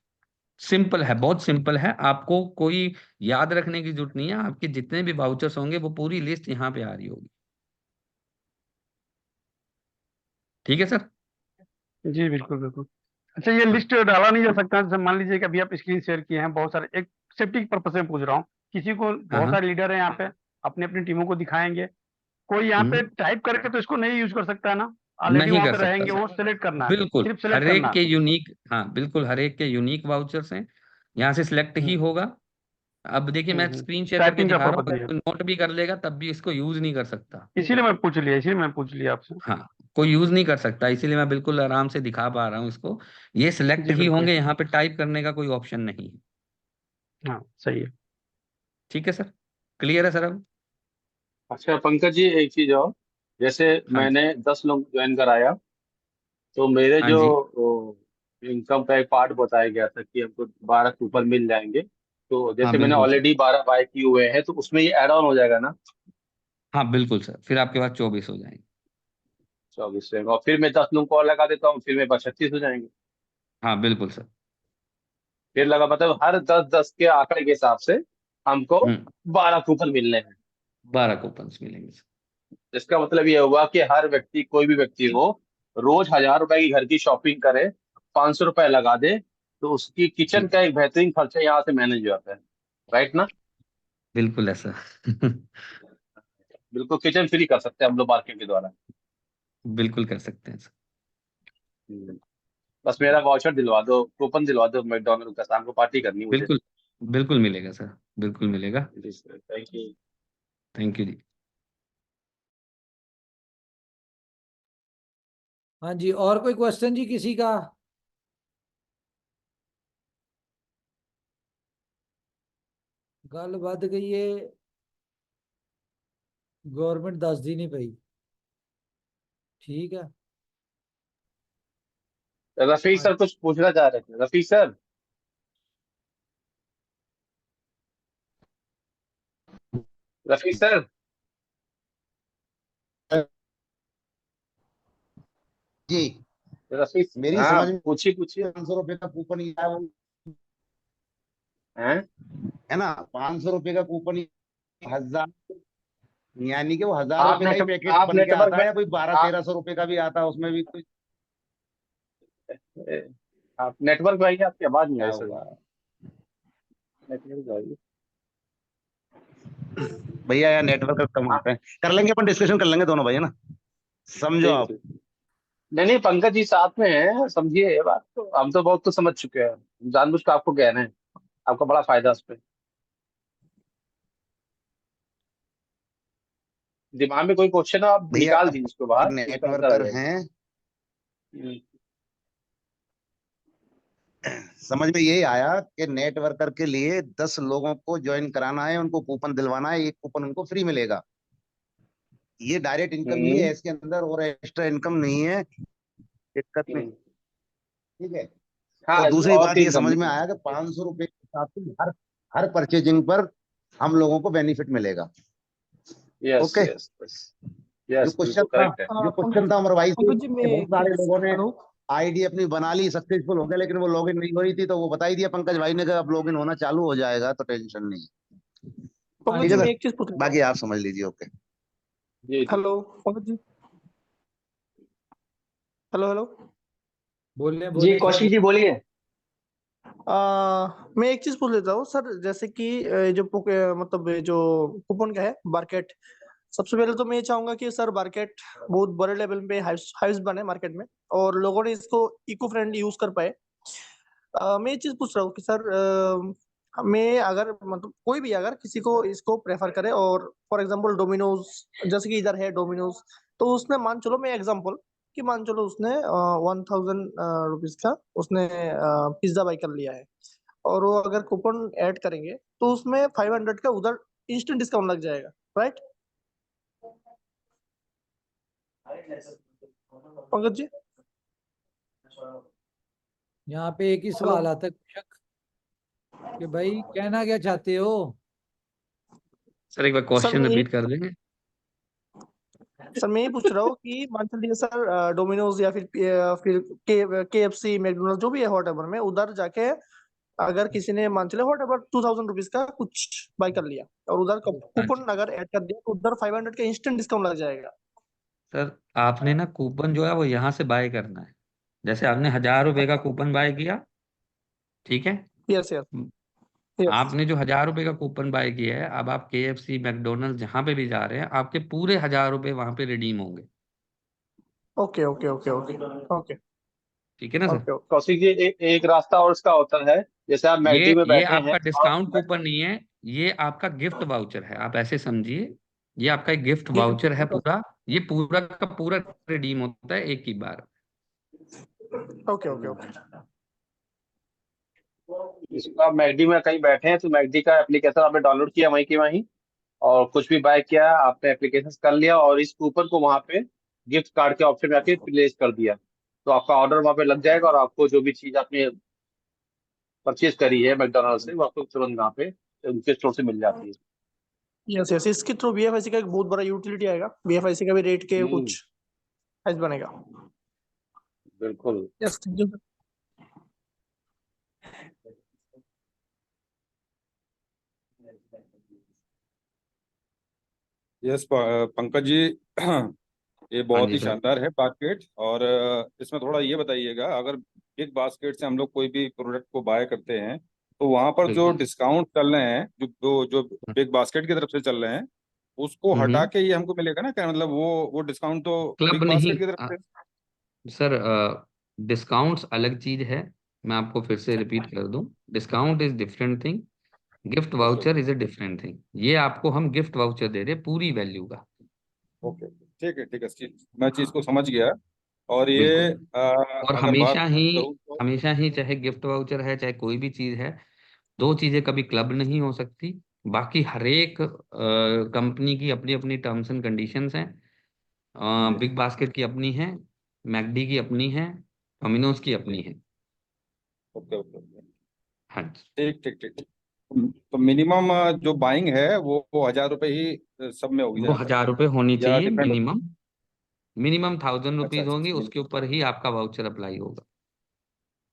C: सिंपल है, बहुत सिंपल है। आपको कोई याद रखने की जरूरत नहीं है। आपके जितने भी वाउचर्स होंगे वो पूरी लिस्ट यहाँ पे आ रही होगी। ठीक है सर?
E: जी बिल्कुल बिल्कुल। अच्छा, ये लिस्ट डाला नहीं जा सकता? जैसे मान लीजिए कि अभी आप स्क्रीन शेयर किए हैं बहुत सारे, एक सेफ्टी पर्पज से पूछ रहा हूँ। किसी को,
C: हाँ
E: बहुत
C: हाँ।
E: सारे लीडर हैं यहाँ पे, अपनी अपनी टीमों को दिखाएंगे, कोई यहाँ पे
C: हम्म,
E: टाइप करके तो इसको नहीं यूज कर सकता है ना? ऑलरेडी
C: नहीं
E: वहां
C: कर
E: पे
C: सकता
E: रहेंगे,
C: सर।
E: वो सिलेक्ट करना है,
C: बिल्कुल
E: सिर्फ सिलेक्ट
C: हर
E: करना
C: एक
E: है।
C: के यूनिक, हाँ बिल्कुल हर एक के यूनिक वाउचर्स हैं। यहाँ से सिलेक्ट ही
E: हम्म
C: होगा। अब देखिए मैं स्क्रीन शेयर करके
E: टाइपिंग का
C: दिखा रहा हूँ,
E: पर्पज
C: अगर
E: ये है।
C: कोई नोट भी कर लेगा तब भी इसको यूज नहीं कर सकता।
E: इसीलिए मैं पूछ लिया आपसे।
C: हाँ, कोई यूज नहीं कर सकता, इसीलिए मैं बिल्कुल आराम से दिखा पा रहा हूँ इसको। ये सिलेक्ट
E: जी
C: ही
E: बिल्कुल।
C: होंगे, यहाँ पे टाइप करने का कोई ऑप्शन नहीं है।
E: हाँ सही है।
C: ठीक है सर, क्लियर है सर अब?
B: अच्छा पंकज जी, एक चीज और। जैसे
C: हाँ जी।
B: मैंने 10 लोग ज्वाइन कराया, तो मेरे
C: हाँ
B: जो
C: जी।
B: इनकम का एक पार्ट बताया गया था कि हमको 12 कूपन मिल जाएंगे। तो
C: हाँ
B: जैसे मैंने
C: बिल्कुल सर।
B: ऑलरेडी 12 बाय किए हुए हैं तो उसमें ये ऐड ऑन हो जाएगा ना?
C: हाँ बिल्कुल सर, फिर आपके पास 24 हो जाएंगे।
B: 24 रहेगा, और फिर मैं 10 लोगों को और लगा देता हूँ, फिर मेरे पास 36 हो जाएंगे।
C: हाँ बिल्कुल सर।
B: फिर लगा, मतलब हर 10-10 के आंकड़े के हिसाब से हमको 12 कूपन मिलने हैं।
C: 12 कूपन मिलेंगे सर।
B: इसका मतलब ये हुआ कि हर व्यक्ति, कोई भी व्यक्ति हो, रोज 1,000 रुपए की घर की शॉपिंग करे, 500 रुपए लगा दे, तो उसकी किचन
C: जी
B: का एक बेहतरीन खर्चा यहाँ से मैनेज हो जाता है।
F: राइट ना?
C: बिल्कुल ऐसा।
F: बिल्कुल किचन फ्री कर सकते हैं हम लोग मार्केट के द्वारा।
C: बिल्कुल कर सकते हैं सर।
F: हम्म। बस मेरा वाउचर दिलवा दो, कूपन दिलवा दो मैकडोनल्ड का, शाम को पार्टी करनी है मुझे।
C: बिल्कुल बिल्कुल मिलेगा सर, बिल्कुल मिलेगा।
F: जी sir, thank you.
C: Thank you जी।
A: हाँ जी, और कोई क्वेश्चन जी किसी का? गल बद गई है, गवर्नमेंट दस दी नहीं पई। ठीक है।
F: रफीक
A: हाँ,
F: सर कुछ पूछना चाह रहे थे, रफीक सर। रफीक सर।
G: जी
F: रफीक,
G: मेरी
F: हाँ
G: समझ में
F: पूछिए पूछिए।
G: 500 रुपए का कूपन ही आया वो,
F: हैं?
G: है ना, 500 रुपए का कूपन ही, 1000, यानी कि वो 1000 रुपए का ही पैकेट
F: आप
G: बन के
F: नेटवर्क
G: आता
F: में
G: है, या कोई बारह
F: आप
G: तेरह सौ रुपए का भी आता है, उसमें भी कोई
F: आप नेटवर्क में आइए, आपकी आवाज नहीं आ
G: क्या
F: रही सर।
G: हुआ
F: नेटवर्क में आइए।
G: भैया, यार नेटवर्क का कम
F: हाँ
G: होता है, कर लेंगे अपन, डिस्कशन कर लेंगे दोनों भाई, है ना, समझो
F: ठीक है
G: आप।
F: ठीक। नहीं नहीं, पंकज जी साथ में है, समझिए ये बात, तो हम तो बहुत कुछ समझ चुके हैं, जानबूझ के आपको कह रहे हैं, आपका बड़ा फायदा उस पर। दिमाग में कोई क्वेश्चन हो आप
G: भैया
F: निकाल दीजिए उसको बाहर, उसका आंसर आ
G: नेटवर्कर
F: जाएगा।
G: हैं,
F: हम्म।
G: समझ में यही आया कि नेटवर्कर के लिए 10 लोगों को ज्वाइन कराना है, उनको कूपन दिलवाना है, एक कूपन उनको फ्री मिलेगा। ये डायरेक्ट इनकम ही
F: हम्म।
G: है इसके अंदर, और एक्स्ट्रा इनकम नहीं है, दिक्कत नहीं।
F: हम्म।
G: ठीक है।
F: हाँ,
G: और
F: इसमें
G: दूसरी
F: और
G: बात
F: की
G: ये
F: इनकम
G: समझ में
F: नहीं है।
G: आया कि 500 रुपए के हिसाब से हर हर परचेजिंग पर हम लोगों को बेनिफिट मिलेगा।
F: Yes
G: okay.
F: Yes yes. Yes बिल्कुल करेक्ट है।
G: जो क्वेश्चन था अमर भाई से,
H: पंकज जी मैं
G: बहुत सारे लोगों ने
H: हेलो
G: आईडी अपनी बना ली, सक्सेसफुल हो गया, लेकिन वो लॉगिन नहीं हो रही थी, तो वो बता ही दिया पंकज भाई ने कि अब लॉगिन होना चालू हो जाएगा, तो टेंशन नहीं।
H: पंकज
G: ठीक
H: जी
G: है
H: मैं
G: सर,
H: एक चीज पूछ रहा
G: बाकी
H: हूँ।
G: आप समझ लीजिए। ओके।
F: जी जी।
H: Hello Pankaj ji, hello hello.
A: बोले
F: जी
A: बोले सर।
F: कौशिक जी बोलिए।
H: मैं एक चीज पूछ लेता हूँ सर, जैसे कि मतलब ये जो कूपन का है मार्केट, सबसे पहले तो मैं ये चाहूंगा कि सर मार्केट बहुत बड़े लेवल पे हाइव्स बने मार्केट में, और लोगों ने इसको इको फ्रेंडली यूज कर पाए। मैं ये चीज पूछ रहा हूँ कि सर मैं अगर मतलब कोई भी अगर किसी को इसको प्रेफर करे, और फॉर एग्जांपल डोमिनोज, जैसे कि इधर है डोमिनोज, तो उसने मान चलो, मैं एग्जांपल कि मान चलो उसने 1000 रुपीज का उसने पिज्जा बाई कर लिया है, और वो अगर कूपन ऐड करेंगे तो उसमें 500 का उधर इंस्टेंट डिस्काउंट लग जाएगा, राइट पंकज जी?
A: यहाँ पे एक ही
H: हेलो
A: सवाल आता है कृषक, कि भाई कहना क्या चाहते हो?
C: सर एक बार
H: सर
C: क्वेश्चन
H: मैं यही
C: रिपीट कर देंगे।
H: सर मैं ये पूछ रहा हूँ कि मान लीजिए सर डोमिनोज या फिर KFC मैकडोनल्ड जो भी है हॉट एवर में, उधर जाके अगर किसी ने मान चले हॉट एवर 2000 रुपीज का कुछ बाई कर लिया, और उधर
C: हाँ जी।
H: कूपन अगर ऐड कर दिया तो उधर 500 का इंस्टेंट डिस्काउंट लग जाएगा।
C: सर आपने ना कूपन जो है वो यहाँ से बाय करना है। जैसे आपने 1000 रुपए का कूपन बाय किया, ठीक है।
H: Yes yes yes.
C: आपने जो 1000 रुपए का कूपन बाय किया है, अब आप KFC मैकडोनल्ड जहां पे भी जा रहे हैं, आपके पूरे 1000 रुपए वहां पे रिडीम होंगे।
H: Okay okay okay okay okay
C: ठीक है ना sir.
H: Okay okay.
F: Kaushik ji एक रास्ता और इसका होता है, जैसे आप मैकडी में
C: ये
F: बैठे हैं
C: आपका
F: और
C: डिस्काउंट कूपन नहीं है, ये आपका गिफ्ट वाउचर है, आप ऐसे समझिए। ये आपका एक गिफ्ट
H: ये
C: वाउचर है पूरा। ये पूरा का पूरा रिडीम होता है एक ही बार।
H: Okay okay okay.
F: इसको आप मैकडी में कहीं बैठे हैं तो मैकडी का एप्लीकेशन आपने डाउनलोड किया वहीं की वहीं, और कुछ भी बाय किया आपने एप्लीकेशन कर लिया, और इस कूपन को वहां पे गिफ्ट कार्ड के ऑप्शन में आके प्लेस कर दिया, तो आपका ऑर्डर वहां पे लग जाएगा, और आपको जो भी चीज आपने परचेज करी है मैकडोनल्ड से वो आपको तुरंत वहां पे उनके स्टोर से मिल जाती है।
H: यस यस, इसके थ्रू BFIC का एक बहुत बड़ा यूटिलिटी आएगा, BFIC का भी रेट के
F: हम्म।
H: कुछ प्राइस बनेगा।
F: बिल्कुल।
H: Yes thank you.
I: Yes Pankaj ji, ये
C: हाँ
I: बहुत
C: जी
I: ही
C: सर।
I: शानदार है बास्केट। और इसमें थोड़ा ये बताइएगा, अगर बिग बास्केट से हम लोग कोई भी प्रोडक्ट को बाय करते हैं तो वहां पर जो
C: बिल्कुल।
I: डिस्काउंट चल रहे हैं, जो बिग बास्केट की तरफ से चल रहे हैं, उसको हटा के ये हमको मिलेगा ना? क्या मतलब वो डिस्काउंट तो
C: क्लब
I: बिग
C: नहीं
I: बास्केट की तरफ से?
C: सर, डिस्काउंट्स अलग चीज है। मैं आपको फिर से रिपीट कर दूं, discount is different thing, gift
I: okay
C: voucher is a different thing. ये आपको हम गिफ्ट वाउचर दे रहे हैं पूरी वैल्यू का।
I: ओके, ठीक है, मैं चीज को समझ गया। और ये
C: बिल्कुल। और
I: अगर बात
C: हमेशा ही,
I: करूँ तो
C: हमेशा ही चाहे गिफ्ट वाउचर है चाहे कोई भी चीज है, दो चीजें कभी क्लब नहीं हो सकती। बाकी हर एक कंपनी की अपनी अपनी टर्म्स एंड कंडीशंस हैं।
I: जी,
C: बिग बास्केट की अपनी है, मैकडी की अपनी है, डोमिनोज की
I: जी,
C: अपनी है।
I: ओके।
C: हाँ जी।
I: ठीक। तो मिनिमम जो बाइंग है वो 1,000 रुपये ही सब में होगी
C: वो
I: जहाँ तक,
C: 1000 रुपये होनी
I: या
C: चाहिए
I: डिपेंड?
C: मिनिमम। मिनिमम 1000 रुपीज
I: अच्छा,
C: होंगी, उसके ऊपर ही आपका वाउचर अप्लाई होगा।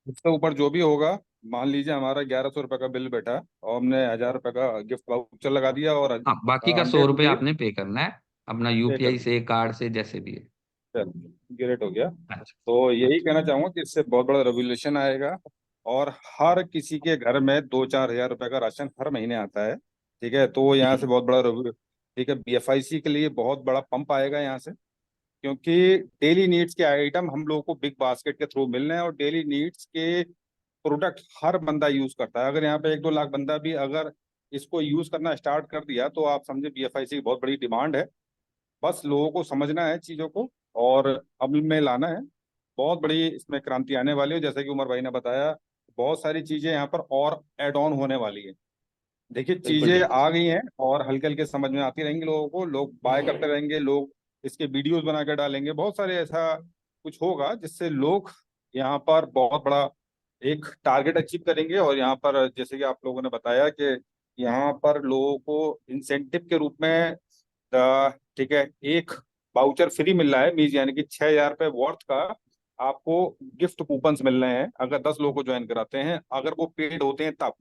I: उससे ऊपर जो भी होगा, मान लीजिए हमारा 1,100 रुपये का बिल बैठा और हमने 1,000 रुपये का गिफ्ट वाउचर लगा दिया, और
C: हाँ, बाकी का 100 रुपये
I: 100 रुपये
C: आपने पे करना है, अपना
I: पे कर
C: यूपीआई
I: दिया।
C: से, कार्ड से, जैसे भी है।
I: चल, ग्रेट हो गया।
C: अच्छा।
I: तो यही
C: अच्छा।
I: कहना चाहूंगा कि इससे बहुत बड़ा रेवोल्यूशन आएगा, और हर किसी के घर में 2-4 हज़ार रुपए का राशन हर महीने आता है। ठीक है, तो यहाँ से बहुत बड़ा ठीक है, बीएफआईसी के लिए बहुत बड़ा पंप आएगा यहाँ से, क्योंकि डेली नीड्स के आइटम हम लोगों को बिग बास्केट के थ्रू मिल रहे हैं, और डेली नीड्स के प्रोडक्ट हर बंदा यूज करता है। अगर यहाँ पे 1-2 लाख बंदा भी अगर इसको यूज करना स्टार्ट कर दिया, तो आप समझे बीएफआईसी की बहुत बड़ी डिमांड है। बस लोगों को समझना है चीजों को, और अमल में लाना है। बहुत बड़ी इसमें क्रांति आने वाली है, जैसे कि उमर भाई ने बताया। बहुत सारी चीजें यहाँ पर और एड ऑन होने वाली है। देखिए,
C: बिल्कुल
I: चीजें
C: ठीक है
I: आ
C: सर।
I: गई हैं और हल्के हल्के समझ में आती रहेंगी लोगों को, लोग बाय करते रहेंगे, लोग इसके वीडियोस बना कर डालेंगे, बहुत सारे ऐसा कुछ होगा जिससे लोग यहाँ पर बहुत बड़ा एक टारगेट अचीव करेंगे। और यहाँ पर जैसे कि आप लोगों ने बताया कि यहाँ पर लोगों को इंसेंटिव के रूप में ठीक है, एक वाउचर फ्री मिल रहा है, मीज यानी कि 6,000 रुपये वर्थ का आपको गिफ्ट कूपन्स मिल रहे हैं अगर 10 लोगों को ज्वाइन कराते हैं, अगर वो पेड होते हैं तब।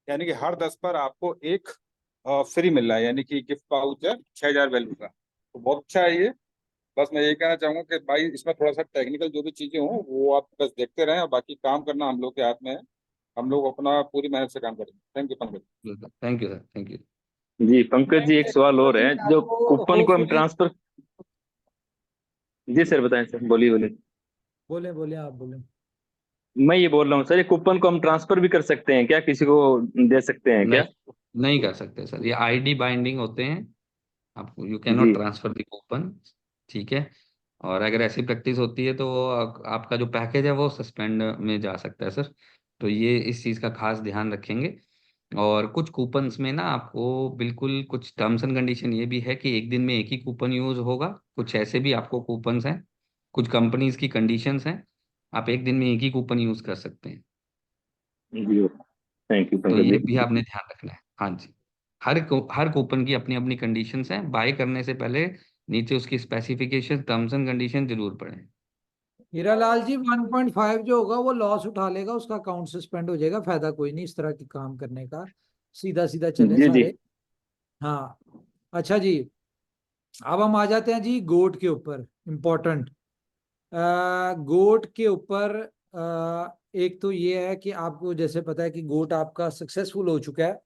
I: यानी कि हर 10 पर आपको एक फ्री मिल रहा है, यानी कि गिफ्ट वाउचर 6,000 वैल्यू का। तो बहुत अच्छा है ये। बस मैं यही कहना चाहूंगा कि भाई इसमें थोड़ा सा टेक्निकल जो भी चीजें हों वो आप बस देखते रहें, और बाकी काम करना हम लोग के हाथ में है। हम लोग अपना पूरी मेहनत से काम करेंगे। Thank you Pankaj.
C: बिल्कुल, thank you sir, thank you.
B: जी पंकज जी, एक सवाल और है।
A: मैं
B: जो
A: आपको
B: कूपन को हम
A: होपफुली,
B: ट्रांसफर, जी सर बताएं सर, बोलिए।
A: बोले बोले आप बोले।
B: मैं ये बोल रहा हूँ सर, ये कूपन को हम ट्रांसफर भी कर सकते हैं क्या, किसी को दे सकते हैं क्या?
C: नहीं, नहीं कर सकते सर, ये आईडी बाइंडिंग होते हैं। आप यू कैन
B: जी
C: नॉट ट्रांसफर द कूपन। ठीक है। और अगर ऐसी प्रैक्टिस होती है तो वो आपका जो पैकेज है वो सस्पेंड में जा सकता है सर। तो ये इस चीज़ का खास ध्यान रखेंगे। और कुछ कूपन्स में ना आपको बिल्कुल कुछ टर्म्स एंड कंडीशन ये भी है कि एक दिन में एक ही कूपन यूज होगा। कुछ ऐसे भी आपको कूपन्स हैं, कुछ कंपनीज की कंडीशंस हैं, आप एक दिन में एक ही कूपन यूज कर सकते हैं।
B: जी, थैंक यू
C: तो
B: पंकज
C: ये भी
B: जी।
C: आपने ध्यान रखना है। हाँ जी। हर कूपन की अपनी अपनी कंडीशंस हैं, बाय करने से पहले नीचे उसकी स्पेसिफिकेशन, टर्म्स एंड कंडीशन जरूर पढ़ें।
A: हीरालाल जी 1.5 जो होगा वो लॉस उठा लेगा, उसका अकाउंट सस्पेंड हो जाएगा, फायदा कोई नहीं इस तरह के काम करने का। सीधा सीधा चले
B: जी जी।
A: सारे। हाँ। अच्छा जी, अब हम आ जाते हैं जी गोट के ऊपर। इम्पोर्टेंट गोट के ऊपर एक तो ये है कि आपको जैसे पता है कि गोट आपका सक्सेसफुल हो चुका है।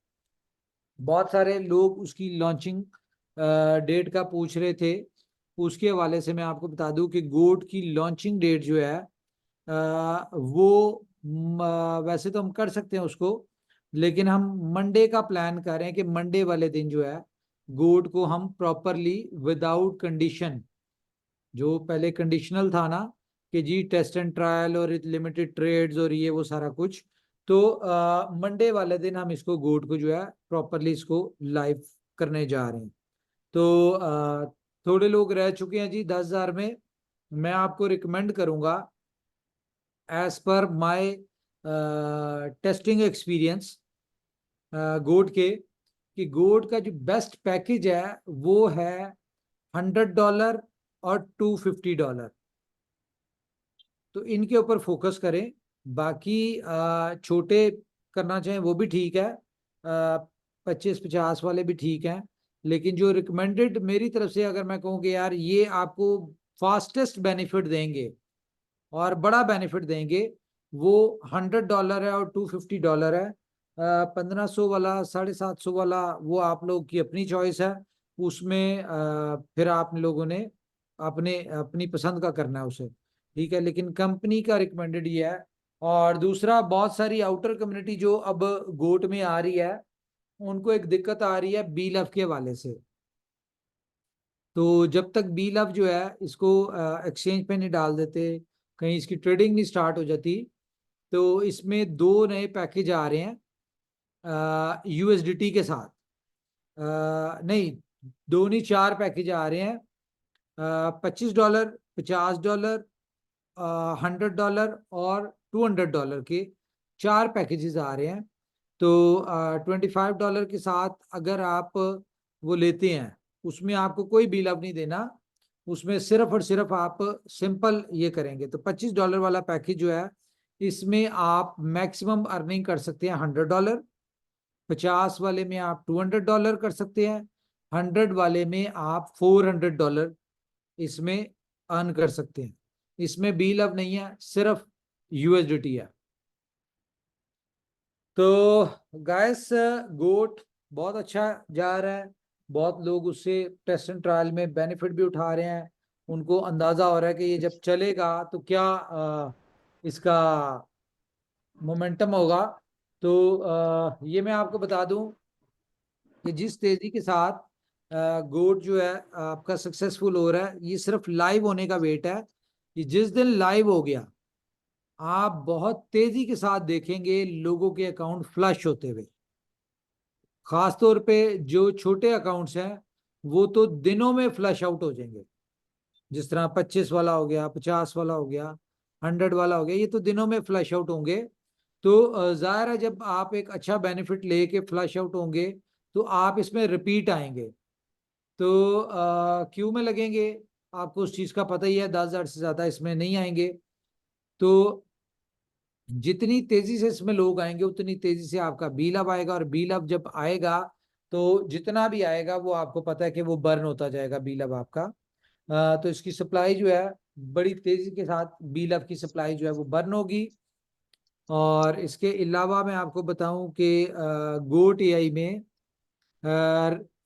A: बहुत सारे लोग उसकी लॉन्चिंग डेट का पूछ रहे थे। उसके हवाले से मैं आपको बता दूं कि गोट की लॉन्चिंग डेट जो है वो वैसे तो हम कर सकते हैं उसको, लेकिन हम मंडे का प्लान कर रहे हैं कि मंडे वाले दिन जो है गोट को हम प्रॉपरली विदाउट कंडीशन, जो पहले कंडीशनल था ना कि जी टेस्ट एंड ट्रायल और लिमिटेड ट्रेड्स और ये वो सारा कुछ, तो मंडे वाले दिन हम इसको गोट को जो है प्रॉपरली इसको लाइव करने जा रहे हैं। तो थोड़े लोग रह चुके हैं जी 10,000 में। मैं आपको रिकमेंड करूंगा as per my testing experience गोट के, कि गोट का जो बेस्ट पैकेज है वो है $100 और $250। तो इनके ऊपर फोकस करें। बाकी छोटे करना चाहें वो भी ठीक है, 25-50 वाले भी ठीक हैं, लेकिन जो रिकमेंडेड मेरी तरफ से अगर मैं कहूँ कि यार ये आपको फास्टेस्ट बेनिफिट देंगे और बड़ा बेनिफिट देंगे, वो $100 है और $250 है। 1500 वाला 750 वाला वो आप लोग की अपनी चॉइस है। उसमें फिर आप लोगों ने अपनी पसंद का करना है उसे, ठीक है। लेकिन कंपनी का रिकमेंडेड ये है। और दूसरा, बहुत सारी आउटर कम्युनिटी जो अब गोट में आ रही है, उनको एक दिक्कत आ रही है बी लव के हवाले से। तो जब तक बी लव जो है इसको एक्सचेंज पे नहीं डाल देते, कहीं इसकी ट्रेडिंग नहीं स्टार्ट हो जाती, तो इसमें 2 नए पैकेज आ रहे हैं यूएसडीटी के साथ। नहीं, 2 नहीं 4 पैकेज आ रहे हैं। $25, $50, $100 और $200 के 4 पैकेजेस आ रहे हैं। तो $25 के साथ अगर आप वो लेते हैं, उसमें आपको कोई बिल अप नहीं देना, उसमें सिर्फ और सिर्फ आप सिंपल ये करेंगे। तो $25 वाला पैकेज जो है, इसमें आप मैक्सिमम अर्निंग कर सकते हैं $100, 50 वाले में आप $200 कर सकते हैं, 100 वाले में आप $400 इसमें अर्न कर सकते हैं। इसमें बिल अब नहीं है, सिर्फ यूएसडीटी है। तो गाइस, गोट बहुत अच्छा जा रहा है, बहुत लोग उससे टेस्ट एंड ट्रायल में बेनिफिट भी उठा रहे हैं। उनको अंदाजा हो रहा है कि ये जब चलेगा तो क्या इसका मोमेंटम होगा। तो ये मैं आपको बता दूं कि जिस तेजी के साथ गोट जो है आपका सक्सेसफुल हो रहा है, ये सिर्फ लाइव होने का वेट है। कि जिस दिन लाइव हो गया, आप बहुत तेजी के साथ देखेंगे लोगों के अकाउंट फ्लश होते हुए। खासतौर पे जो छोटे अकाउंट्स हैं, वो तो दिनों में फ्लश आउट हो जाएंगे। जिस तरह 25 वाला हो गया, 50 वाला हो गया, 100 वाला हो गया, ये तो दिनों में फ्लश आउट होंगे। तो जाहिर है, जब आप एक अच्छा बेनिफिट लेके फ्लश आउट होंगे, तो आप इसमें रिपीट आएंगे। तो क्यू में लगेंगे, आपको उस चीज का पता ही है, 10,000 से ज्यादा इसमें नहीं आएंगे। तो जितनी तेजी से इसमें लोग आएंगे, उतनी तेजी से आपका बी लव आएगा। और बी लव जब आएगा, तो जितना भी आएगा वो आपको पता है कि वो बर्न होता जाएगा बी लव आपका। तो इसकी सप्लाई जो है, बड़ी तेजी के साथ बी लव की सप्लाई जो है वो बर्न होगी। और इसके अलावा मैं आपको बताऊं कि गोट एआई में,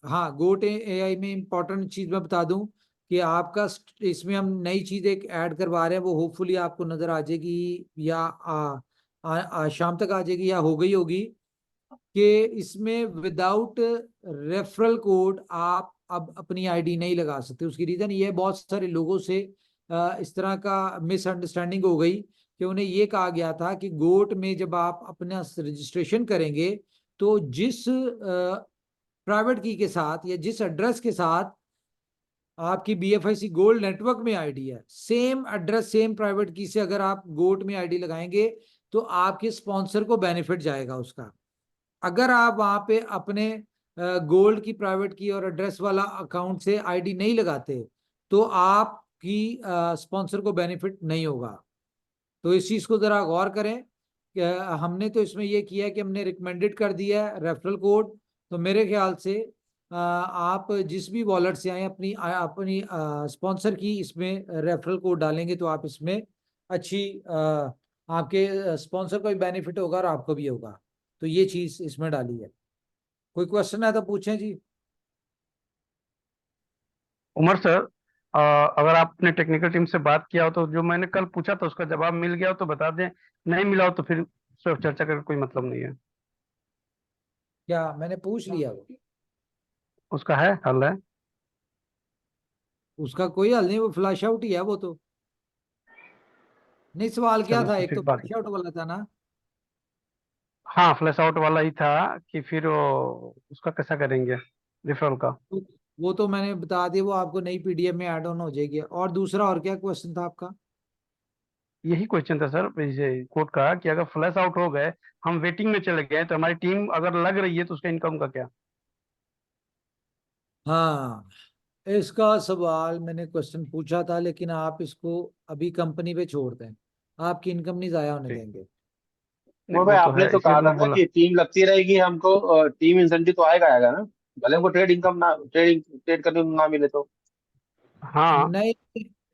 A: हाँ, गोट एआई में इंपॉर्टेंट चीज मैं बता दूं कि आपका इसमें हम नई चीज एक ऐड करवा रहे हैं, वो होपफुली आपको नजर आ जाएगी, या शाम तक आ जाएगी, या हो गई होगी। कि इसमें विदाउट रेफरल कोड आप अब अपनी आईडी नहीं लगा सकते। उसकी रीजन ये है, बहुत सारे लोगों से इस तरह का मिसअंडरस्टैंडिंग हो गई कि उन्हें ये कहा गया था कि गोट में जब आप अपना रजिस्ट्रेशन करेंगे, तो जिस प्राइवेट की के साथ या जिस एड्रेस के साथ आपकी BFIC गोल्ड नेटवर्क में आईडी है, सेम एड्रेस सेम प्राइवेट की से अगर आप गोट में आईडी लगाएंगे, तो आपके स्पॉन्सर को बेनिफिट जाएगा उसका। अगर आप वहां पे अपने गोल्ड की प्राइवेट की और एड्रेस वाला अकाउंट से आईडी नहीं लगाते, तो आपकी स्पॉन्सर को बेनिफिट नहीं होगा। तो इस चीज को जरा गौर करें। हमने तो इसमें ये किया कि हमने रिकमेंडेड कर दिया है रेफरल कोड। तो मेरे ख्याल से आप जिस भी वॉलेट से आए, अपनी स्पॉन्सर की इसमें रेफरल कोड डालेंगे, तो आप इसमें अच्छी आपके स्पॉन्सर को भी बेनिफिट होगा और आपको भी होगा। तो ये चीज इसमें डाली है। कोई क्वेश्चन है तो पूछें जी।
E: उमर सर, अगर आपने टेक्निकल टीम से बात किया हो तो जो मैंने कल पूछा था उसका जवाब मिल गया हो तो बता दें, नहीं मिला हो तो फिर सिर्फ चर्चा करके कोई मतलब नहीं है।
A: क्या मैंने पूछ लिया? वो
E: उसका है हल है?
A: उसका कोई हल नहीं, वो फ्लैश आउट ही है वो तो। नहीं, सवाल क्या
E: चलो
A: था?
E: तो
A: एक
E: फिर
A: तो
E: बात,
A: फ्लैश आउट वाला था ना।
E: हाँ फ्लैश आउट वाला ही था कि फिर उसका कैसा करेंगे रेफरल का।
A: वो तो मैंने बता दिया, वो आपको नई PDF में ऐड ऑन हो जाएगी। और दूसरा, और क्या क्वेश्चन था आपका?
E: यही क्वेश्चन था सर ये कोर्ट का कि अगर फ्लैश आउट हो गए, हम वेटिंग में चले गए, तो हमारी टीम अगर लग रही है तो उसका इनकम का क्या?
A: हाँ, इसका सवाल मैंने क्वेश्चन पूछा था, लेकिन आप इसको अभी कंपनी पे छोड़ दें, आपकी इनकम नहीं जाया होने
E: ठीक,
A: देंगे।
E: नहीं
F: वो भाई
E: वो तो
F: आपने
E: है
F: तो
E: इसलिए
F: कहा
E: मैं
F: था ना
E: बोला।
F: कि टीम लगती रहेगी हमको, टीम इंसेंटिव तो आएगा आएगा ना, भले हमको ट्रेड इनकम ना ट्रेड करने को ना मिले तो।
E: हाँ
A: नहीं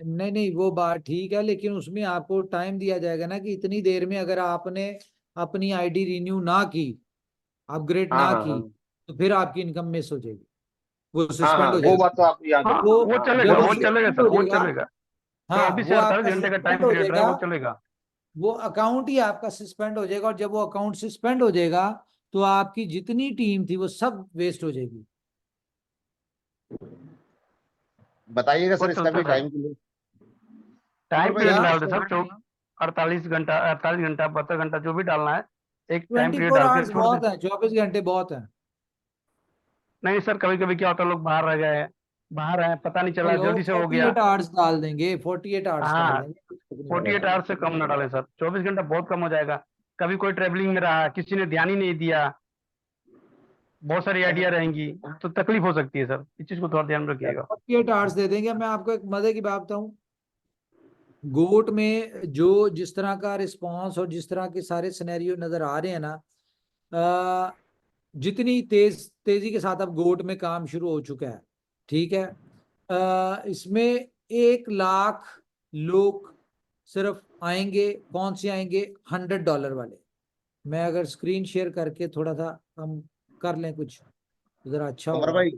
A: नहीं नहीं, वो बात ठीक है, लेकिन उसमें आपको टाइम दिया जाएगा ना, कि इतनी देर में अगर आपने अपनी आईडी रिन्यू ना की, अपग्रेड
F: हाँ
A: ना
F: हाँ
A: की,
F: हाँ
A: तो फिर आपकी इनकम मिस हो जाएगी, वो
F: हाँ
A: सस्पेंड
F: हाँ,
A: हो
F: वो
A: जाएगा।
F: बात तो आप याद
E: हाँ
F: रखिए।
A: वो
E: वो
F: हाँ
E: चलेगा,
A: जब
E: वो चलेगा
A: सस्पेंड
E: सर,
A: हो
E: वो
A: जाएगा,
E: चलेगा।
A: हाँ
E: 24
A: वो
E: से 48
A: आपका
E: घंटे का टाइम
A: सस्पेंड हो
E: पीरियड रहा है,
A: जाएगा,
E: वो चलेगा।
A: वो अकाउंट ही आपका सस्पेंड हो जाएगा, और जब वो अकाउंट सस्पेंड हो जाएगा तो आपकी जितनी टीम थी वो सब वेस्ट हो जाएगी।
G: बताइएगा
E: वो
G: सर इसका
E: चलता
G: भी
E: है sir,
G: time period. Umar
E: time
G: भाई
E: पीरियड
A: क्या?
E: डाल दे सर, 48 घंटा, 48 घंटा, 72 घंटा, जो भी डालना है, एक टाइम पीरियड
A: 24
E: डाल के
A: आवर्स
E: छोड़ दे।
A: बहुत है, 24 घंटे बहुत है।
E: नहीं सर, कभी कभी क्या होता है, लोग बाहर रह गए, बाहर हैं, पता नहीं चला,
A: चलो
E: जल्दी से हो गया।
A: 48 आवर्स डाल देंगे, 48 आवर्स डाल
E: हाँ,
A: देंगे, कोई दिक्कत नहीं है।
E: 48 आवर्स से कम ना डालें सर, 24 घंटा बहुत कम हो जाएगा। कभी कोई ट्रेवलिंग में रहा, किसी ने ध्यान ही नहीं दिया, बहुत सारी आइडिया रहेंगी, तो तकलीफ हो सकती है सर, इस चीज को थोड़ा ध्यान रखिएगा।
A: 48 आवर्स दे देंगे। मैं आपको एक मजे की बात बताऊं, गोट में जो जिस तरह का रिस्पांस और जिस तरह के सारे सिनेरियो नजर आ रहे हैं ना, जितनी तेजी के साथ अब गोट में काम शुरू हो चुका है, ठीक है, इसमें 1 लाख लोग सिर्फ आएंगे। कौन से आएंगे? $100 वाले। मैं अगर स्क्रीन शेयर करके थोड़ा सा हम कर लें कुछ, तो जरा अच्छा
G: उमर
A: होगा।
G: भाई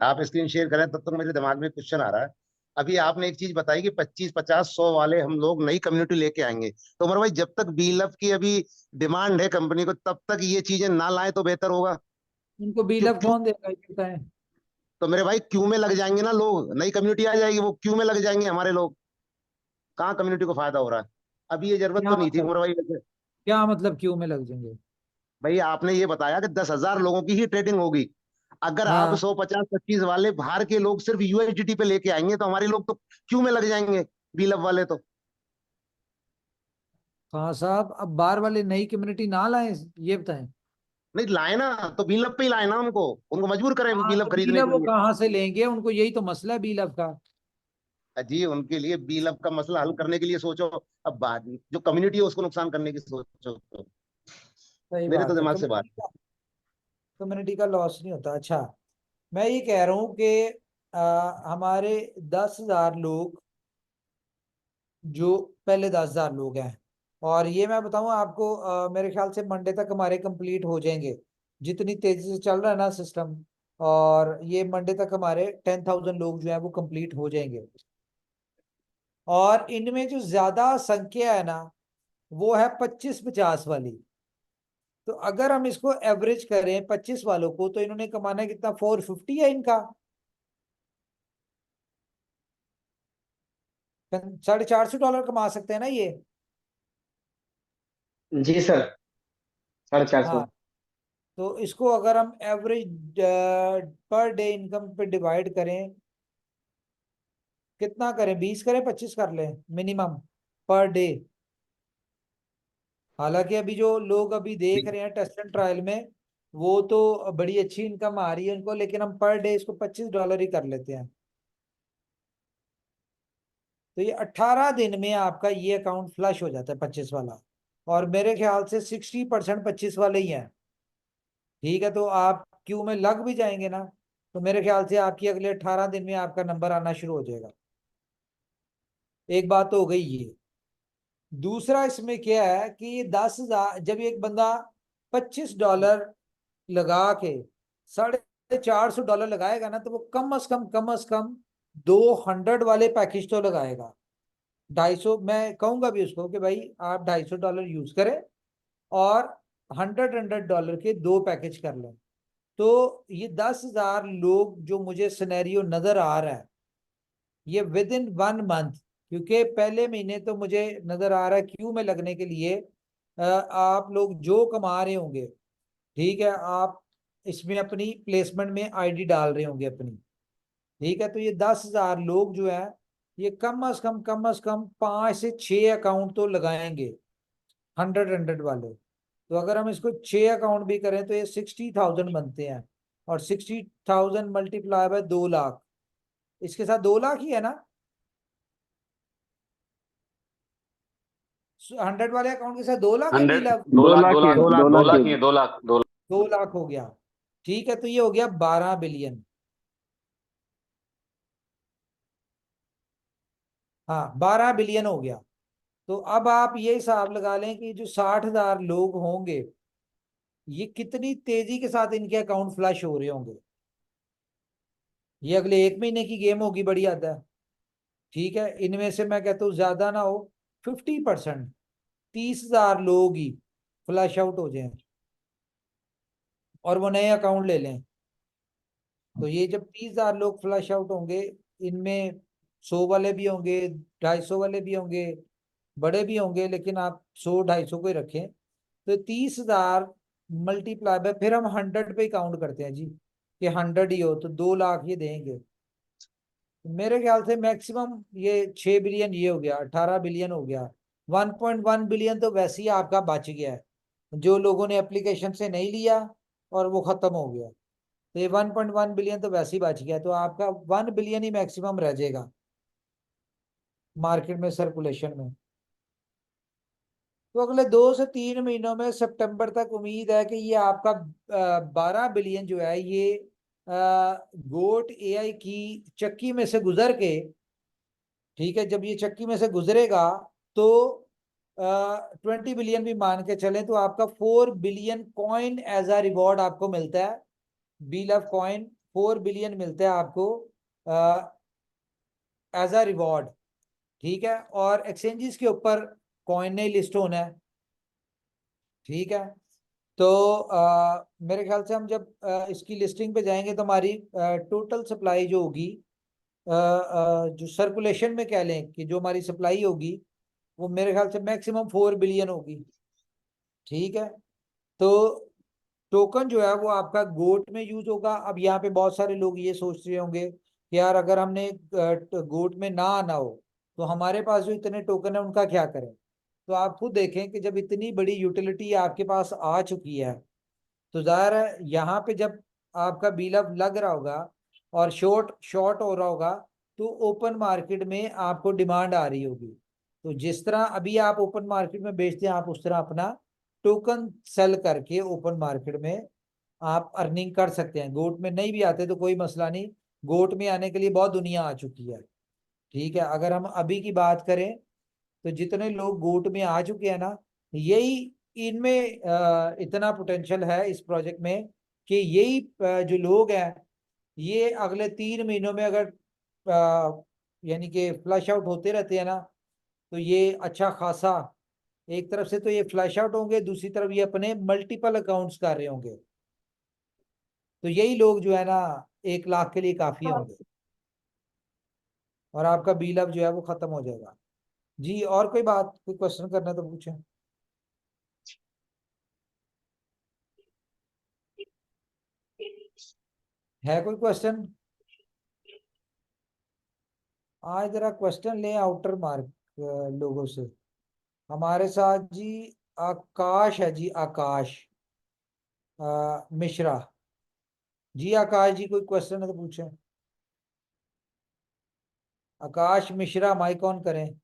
G: आप स्क्रीन शेयर करें तब तक मेरे दिमाग में क्वेश्चन आ रहा है। अभी आपने एक चीज बताई कि 25 50 100 वाले हम लोग नई कम्युनिटी लेके आएंगे, तो उमर भाई जब तक बीलअप की अभी डिमांड है कंपनी को, तब तक ये चीजें ना लाएं तो बेहतर होगा।
A: उनको
G: क्यों
A: बिल
G: क्यों?
A: कौन देगा ये बताएं?
G: तो मेरे भाई क्यू में लग जाएंगे ना लोग, नई कम्युनिटी आ जाएगी वो क्यू में लग जाएंगे हमारे लोग, कहाँ कम्युनिटी को फायदा हो रहा है। अभी ये जरूरत
A: क्या
G: तो नहीं थी
A: मतलब?
G: उमर भाई वैसे।
A: क्या मतलब क्यू में लग जाएंगे?
G: भाई आपने ये बताया कि 10,000 लोगों की ही ट्रेडिंग होगी। अगर आप
A: हाँ
G: 100 50 25 वाले बाहर के लोग सिर्फ यूएसडीटी पे लेके आएंगे तो हमारे लोग तो क्यू में लग जाएंगे, बीलअप वाले तो।
A: हाँ साहब, अब बाहर वाले नई कम्युनिटी ना लाएं, ये बताएं।
G: नहीं लाए ना, तो बीलअप पे ही लाए ना उनको, उनको मजबूर करें
A: हाँ तो
G: बीलअप खरीदने
A: बीलअप
G: के
A: वो
G: लिए।
A: कहाँ से लेंगे? उनको यही तो मसला है बीलअप का।
G: जी उनके लिए बीलअप का मसला हल करने के लिए सोचो। अब बाद में जो कम्युनिटी है उसको नुकसान करने की सोचो तो
A: सही
G: मेरे तो
A: बात है,
G: दिमाग से बात।
A: कम्युनिटी का लॉस नहीं होता। अच्छा, मैं ये कह रहा हूँ कि हमारे 10,000 लोग, जो पहले 10,000 लोग हैं, और ये मैं बताऊं आपको, मेरे ख्याल से मंडे तक हमारे कंप्लीट हो जाएंगे, जितनी तेजी से चल रहा है ना सिस्टम। और ये मंडे तक हमारे 10,000 लोग जो है वो कंप्लीट हो जाएंगे। और इनमें जो ज्यादा संख्या है ना, वो है 25-50 वाली। तो अगर हम इसको एवरेज करें 25 वालों को, तो इन्होंने कमाना है कितना? 450 है इनका। $450 कमा सकते हैं ना ये।
F: जी सर, 450।
A: हाँ, तो इसको अगर हम एवरेज पर डे इनकम पे डिवाइड करें, कितना करें? 20 करें, 25 कर लें मिनिमम पर डे। हालांकि अभी जो लोग अभी देख रहे हैं टेस्ट एंड ट्रायल में, वो तो बड़ी अच्छी इनकम आ रही है उनको, लेकिन हम पर डे इसको $25 ही कर लेते हैं। तो ये 18 दिन में आपका ये अकाउंट फ्लश हो जाता है, 25 वाला। और मेरे ख्याल से 60% 25 वाले ही हैं। ठीक है, तो आप क्यू में लग भी जाएंगे ना, तो मेरे ख्याल से आपकी अगले 18 दिन में आपका नंबर आना शुरू हो जाएगा। एक बात तो हो गई ये। दूसरा इसमें क्या है कि ये 10,000, जब एक बंदा $25 लगा के $450 लगाएगा ना, तो वो कम अज कम 200 वाले पैकेज तो लगाएगा। 250, मैं कहूंगा भी उसको कि भाई आप $250 यूज करें, और $100 के 2 पैकेज कर लें। तो ये 10,000 लोग जो मुझे सिनेरियो नजर आ रहा है, ये विद इन 1 मंथ, क्योंकि पहले महीने तो मुझे नजर आ रहा है क्यू में लगने के लिए आप लोग जो कमा रहे होंगे, ठीक है, आप इसमें अपनी प्लेसमेंट में आईडी डाल रहे होंगे अपनी। ठीक है, तो ये 10,000 लोग जो है, ये कम अज कम 5 से 6 अकाउंट तो लगाएंगे, 100 वाले। तो अगर हम इसको 6 अकाउंट भी करें तो ये 60,000 बनते हैं। और 60,000 मल्टीप्लाई बाय 2 लाख, इसके साथ 2 लाख ही है ना, 100 वाले अकाउंट के साथ 2 लाख है
E: 100,
A: बिल।
E: 2 लाख ही है,
G: 2
F: 2 लाख ही है,
G: लाख
F: 2 लाख, 2 लाख।
A: 2 लाख हो गया। ठीक है, तो ये हो गया 12 बिलियन। हाँ, 12 बिलियन हो गया। तो अब आप ये हिसाब लगा लें कि जो 60,000 लोग होंगे, ये कितनी तेजी के साथ इनके अकाउंट फ्लश हो रहे होंगे। ये अगले 1 महीने की गेम होगी, बड़ी हद है। ठीक है, इनमें से मैं कहता हूँ ज्यादा ना हो 50%, 30,000 लोग ही फ्लश आउट हो जाएं और वो नए अकाउंट ले लें। तो ये जब 30,000 लोग फ्लश आउट होंगे, इनमें 100 वाले भी होंगे, 250 वाले भी होंगे, बड़े भी होंगे, लेकिन आप 100-250 को ही रखें। तो 30,000 मल्टीप्लाई बाय, फिर हम 100 पे काउंट करते हैं जी, कि 100 ही हो तो 2 लाख ये देंगे। मेरे ख्याल से मैक्सिमम ये 6 बिलियन ये हो गया, 18 बिलियन हो गया। 1.1 बिलियन तो वैसे ही आपका बच गया है, जो लोगों ने एप्लीकेशन से नहीं लिया और वो खत्म हो गया। तो ये 1.1 बिलियन तो वैसे ही बच गया, तो आपका 1 बिलियन ही मैक्सिमम रह जाएगा मार्केट में, सर्कुलेशन में। तो अगले 2 से 3 महीनों में, सितंबर तक उम्मीद है कि ये आपका 12 बिलियन जो है ये गोट एआई की चक्की में से गुजर के, ठीक है, जब ये चक्की में से गुजरेगा तो 20 बिलियन भी मान के चलें तो आपका 4 billion coin as a reward आपको मिलता है। व्हील ऑफ कॉइन 4 बिलियन मिलता है आपको एज अ रिवॉर्ड। ठीक है, और एक्सचेंजेस के ऊपर कॉइन नहीं लिस्ट होना है। ठीक है, तो मेरे ख्याल से हम जब इसकी लिस्टिंग पे जाएंगे तो हमारी टोटल सप्लाई जो होगी, जो सर्कुलेशन में कह लें कि जो हमारी सप्लाई होगी, वो मेरे ख्याल से मैक्सिमम 4 बिलियन होगी। ठीक है, तो टोकन जो है वो आपका गोट में यूज होगा। अब यहाँ पे बहुत सारे लोग ये सोच रहे होंगे कि यार अगर हमने गोट में ना आना हो तो हमारे पास जो इतने टोकन है उनका क्या करें। तो आप खुद देखें कि जब इतनी बड़ी यूटिलिटी आपके पास आ चुकी है, तो जाहिर है यहाँ पे जब आपका बिलअप लग रहा होगा और शॉर्ट शॉर्ट हो रहा होगा, तो ओपन मार्केट में आपको डिमांड आ रही होगी। तो जिस तरह अभी आप ओपन मार्केट में बेचते हैं, आप उस तरह अपना टोकन सेल करके ओपन मार्केट में आप अर्निंग कर सकते हैं। गोट में नहीं भी आते तो कोई मसला नहीं, गोट में आने के लिए बहुत दुनिया आ चुकी है। ठीक है, अगर हम अभी की बात करें तो जितने लोग गोट में आ चुके हैं ना, यही इनमें इतना पोटेंशियल है इस प्रोजेक्ट में कि यही जो लोग हैं ये अगले 3 महीनों में अगर यानी कि फ्लश आउट होते रहते हैं ना, तो ये अच्छा खासा, एक तरफ से तो ये फ्लश आउट होंगे, दूसरी तरफ ये अपने मल्टीपल अकाउंट्स कर रहे होंगे। तो यही लोग जो है ना 1 लाख के लिए काफी होंगे और आपका बीलअप जो है वो खत्म हो जाएगा। जी, और कोई बात, कोई क्वेश्चन करना तो पूछें। है कोई क्वेश्चन? आज जरा क्वेश्चन ले आउटर मार्क लोगों से। हमारे साथ जी आकाश है जी, आकाश मिश्रा जी। आकाश जी कोई क्वेश्चन है तो पूछें। आकाश मिश्रा, माइक ऑन करें।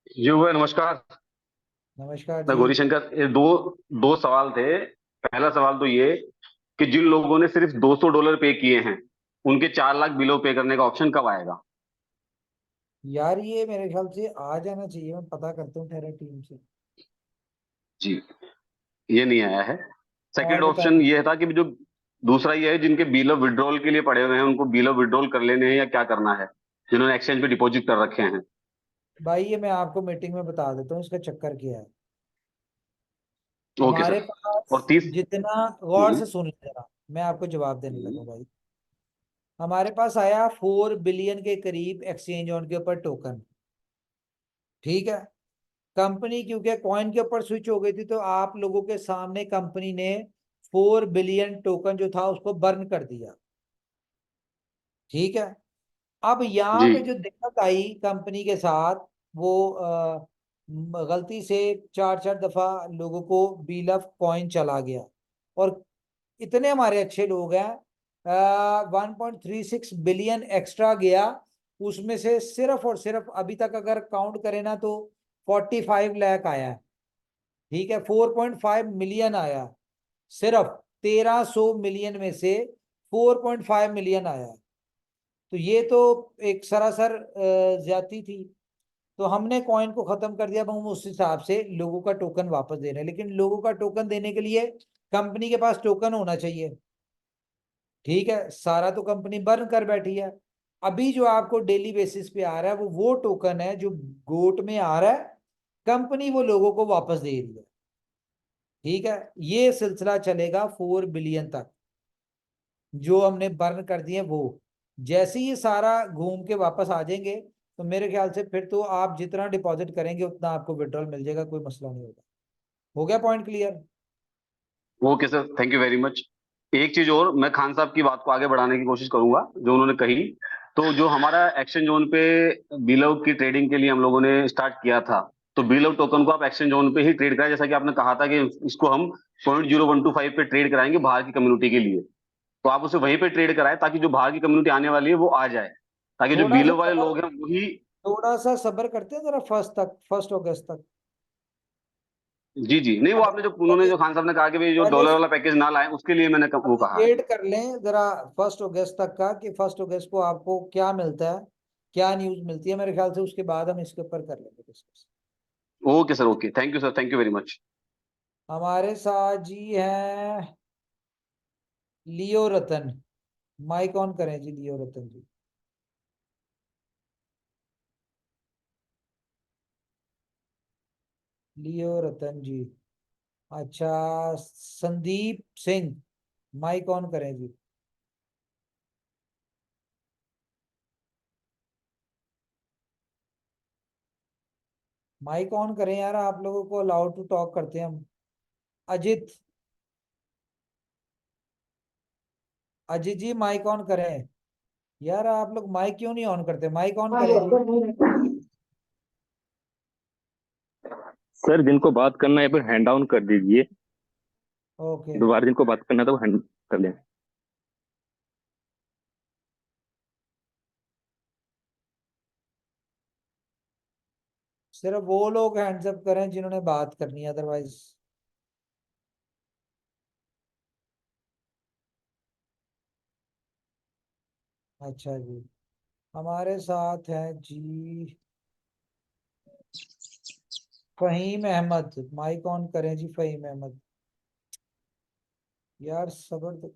F: जी भैया नमस्कार।
A: नमस्कार
F: मैं
A: जी।
F: गौरी शंकर, ये दो दो सवाल थे। पहला सवाल तो ये कि जिन लोगों ने सिर्फ $200 पे किए हैं उनके 4 लाख बिलो पे करने का ऑप्शन कब आएगा?
A: यार ये मेरे ख्याल से आ जाना चाहिए, मैं पता करता हूँ ठहरा टीम से।
F: जी, ये नहीं आया है।
A: और
F: सेकंड
A: बताएं।
F: ऑप्शन ये था कि जो दूसरा ये है जिनके बिल ऑफ विड्रॉल के लिए पड़े हुए हैं उनको बिल ऑफ विड्रॉल कर लेने हैं या क्या करना है, जिन्होंने एक्सचेंज पे डिपॉजिट कर रखे हैं।
A: भाई ये मैं आपको मीटिंग में बता देता हूँ इसका चक्कर क्या है।
F: ओके
A: हमारे
F: सर।
A: पास
F: और तीस
A: जितना, गौर से सुन लें जरा, मैं आपको जवाब देने लगा भाई। हमारे पास आया 4 बिलियन के करीब एक्सचेंज ऑन के ऊपर टोकन। ठीक है, कंपनी क्योंकि कॉइन के ऊपर स्विच हो गई थी तो आप लोगों के सामने कंपनी ने 4 बिलियन टोकन जो था उसको बर्न कर दिया। ठीक है, अब यहाँ
F: जी
A: पे जो दिक्कत आई कंपनी के साथ, वो गलती से 4-4 दफा लोगों को बिल ऑफ कॉइन चला गया और इतने हमारे अच्छे लोग हैं, 1.36 बिलियन एक्स्ट्रा गया। उसमें से सिर्फ और सिर्फ अभी तक अगर काउंट करें ना तो 45 लाख आया है। ठीक है, 4.5 मिलियन आया, सिर्फ 1300 मिलियन में से 4.5 मिलियन आया। तो ये तो एक सरासर ज्यादती थी। तो हमने कॉइन को खत्म कर दिया, अब हम उस हिसाब से लोगों का टोकन वापस दे रहे हैं, लेकिन लोगों का टोकन देने के लिए कंपनी के पास टोकन होना चाहिए। ठीक है, सारा तो कंपनी बर्न कर बैठी है। अभी जो आपको डेली बेसिस पे आ रहा है वो टोकन है जो गोट में आ रहा है, कंपनी वो लोगों को वापस दे रही है। ठीक है, ये सिलसिला चलेगा 4 बिलियन तक जो हमने बर्न कर दिए। वो जैसे ही ये सारा घूम के वापस आ जाएंगे तो मेरे ख्याल से फिर तो आप जितना डिपॉजिट करेंगे उतना आपको विड्रॉल मिल जाएगा, कोई मसला नहीं होगा। हो गया point clear?
F: Okay sir, thank you very much. एक चीज और, मैं खान साहब की बात को आगे बढ़ाने की कोशिश करूंगा जो उन्होंने कही। तो जो हमारा एक्सचेंज जोन पे बीलव की ट्रेडिंग के लिए हम लोगों ने स्टार्ट किया था, तो बीलव टोकन को आप एक्सचेंज जोन पे ही ट्रेड कराएं, जैसा कि आपने कहा था कि इसको हम 0.0125 पे ट्रेड कराएंगे बाहर की कम्युनिटी के लिए। तो आप उसे वहीं पे ट्रेड कराएं ताकि जो बाहर की कम्युनिटी आने वाली है वो आ जाए, ताकि जो
A: थोड़ा सा
F: बीलव वाले
A: सबर
F: लोग हैं वही।
A: थोड़ा सा सबर करते हैं जरा, फर्स्ट अगस्त तक।
F: जी जी, नहीं वो आपने जो उन्होंने जो खान साहब ने कहा कि भाई जो
A: पहले
F: डॉलर वाला पैकेज ना लाए, उसके लिए मैंने वो कहा है।
A: वेट कर लें जरा 1 अगस्त तक का, कि 1 अगस्त को आपको क्या मिलता है, क्या न्यूज मिलती है। मेरे ख्याल से उसके बाद हम इसके ऊपर कर लेंगे discuss.
F: Okay sir, okay, thank you sir, thank you very much.
A: हमारे साथ जी हैं लियो रतन, माइक ऑन करें जी लियो रतन जी। लियो रतन जी। अच्छा, संदीप सिंह, माइक ऑन करें जी। माइक ऑन करें यार, आप लोगों को अलाउड टू टॉक करते हैं हम। अजित, अजित जी माइक ऑन करें। यार आप लोग माइक क्यों नहीं ऑन करते? माइक ऑन करें जी।
B: सर जिनको बात करना है फिर हैंड डाउन कर दीजिए,
A: ओके,
B: दोबारा जिनको बात करना है तो हैंड कर लें।
A: सिर्फ वो लोग हैंड्स अप करें जिन्होंने बात करनी है, अदरवाइज। अच्छा जी, हमारे साथ है जी फहीम अहमद, माइक ऑन करें जी फहीम अहमद। यार सबर तो,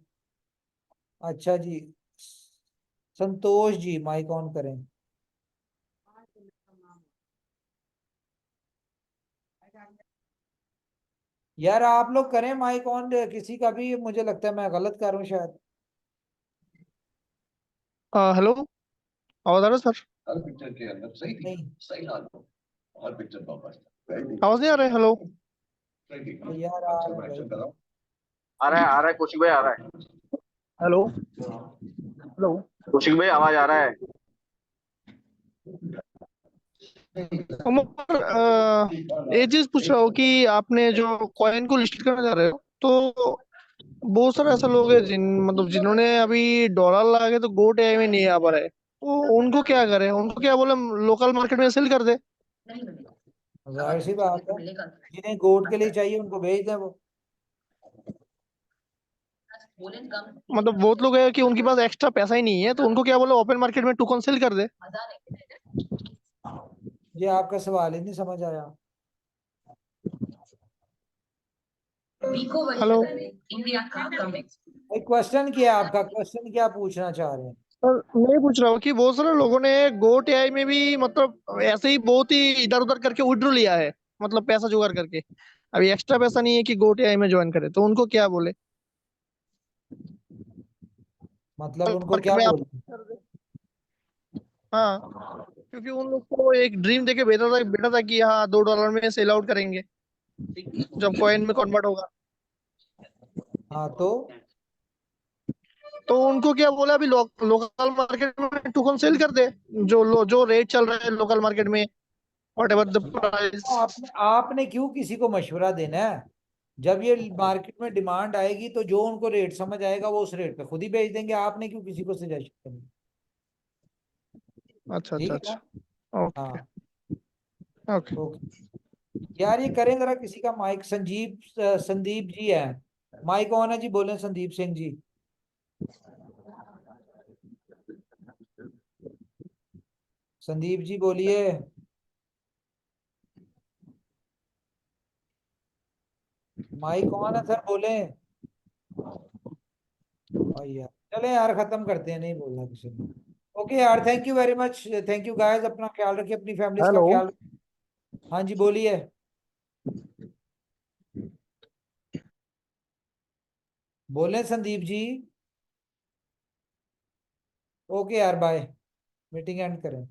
A: अच्छा जी संतोष जी माइक ऑन करें। यार आप लोग करें माइक ऑन, किसी का भी, मुझे लगता है मैं गलत कर रहा हूँ शायद।
H: हेलो, आवाज आ रहा है सर?
A: नहीं,
H: आवाज नहीं आ रहा है? हेलो,
A: यार आ रहा है भाई।
F: आ रहा है कौशिक भाई, आ रहा है।
H: Hello, hello.
F: कौशिक भाई आवाज आ रहा है।
H: उमर, एक चीज पूछ रहा हूँ कि आपने जो कॉइन को लिस्ट करने जा रहे हो, तो बहुत सारे ऐसे लोग हैं जिन्होंने अभी डॉलर लगा के तो गोट एआई में नहीं आ पा रहे, तो उनको क्या करें? उनको क्या बोले, लोकल मार्केट में सेल कर दे?
A: जाहिर सी बात है, जिन्हें गोट के लिए चाहिए उनको भेज दें वो।
H: बहुत लोग हैं कि उनके पास एक्स्ट्रा पैसा ही नहीं है, तो उनको क्या बोले, ओपन मार्केट में टोकन सेल कर दे?
A: ये आपका सवाल ही नहीं समझ आया।
H: हेलो
A: भाई क्वेश्चन क्या है आपका? क्वेश्चन क्या पूछना चाह रहे हैं?
H: सर, मैं पूछ रहा हूँ कि बहुत सारे लोगों ने गोट एआई में भी ऐसे ही बहुत ही इधर उधर करके विड्रॉ लिया है, पैसा जुगाड़ करके। अभी एक्स्ट्रा पैसा नहीं है कि गोट एआई में ज्वाइन करे, तो उनको क्या बोले?
A: मतलब उनको
H: मार्केट
A: क्या
H: में आप
A: बोल?
H: हाँ, क्योंकि उन लोग को एक ड्रीम देके बेटा था कि हाँ $2 में सेल आउट करेंगे जब कॉइन में कन्वर्ट होगा।
A: हाँ तो
H: तो उनको क्या बोला, अभी लोकल मार्केट में टोकन सेल कर दे, जो रेट चल रहा है लोकल मार्केट में, वट एवर द प्राइस।
A: आपने क्यों किसी को मशवरा देना है? जब ये मार्केट में डिमांड आएगी तो जो उनको रेट समझ आएगा वो उस रेट पे खुद ही बेच देंगे। आपने क्यों किसी को सजेस्ट करना?
H: अच्छा
A: ठीक
H: अच्छा
A: है ना?
H: अच्छा, ओके
A: हाँ,
H: ओके।
A: ओके। यार ये करें जरा किसी का माइक। संदीप जी है, माइक ऑन है जी, बोले संदीप सिंह जी। संदीप जी बोलिए। माइक ऑन है सर, बोले। और यार चले यार, खत्म करते हैं, नहीं बोलना किसी ने। ओके यार, thank you very much, thank you guys, अपना ख्याल रखिए, अपनी फैमिलीज का
H: हेलो।
A: ख्याल रखिए। हाँ जी बोलिए। बोले संदीप जी। ओके यार, बाय, मीटिंग एंड करें।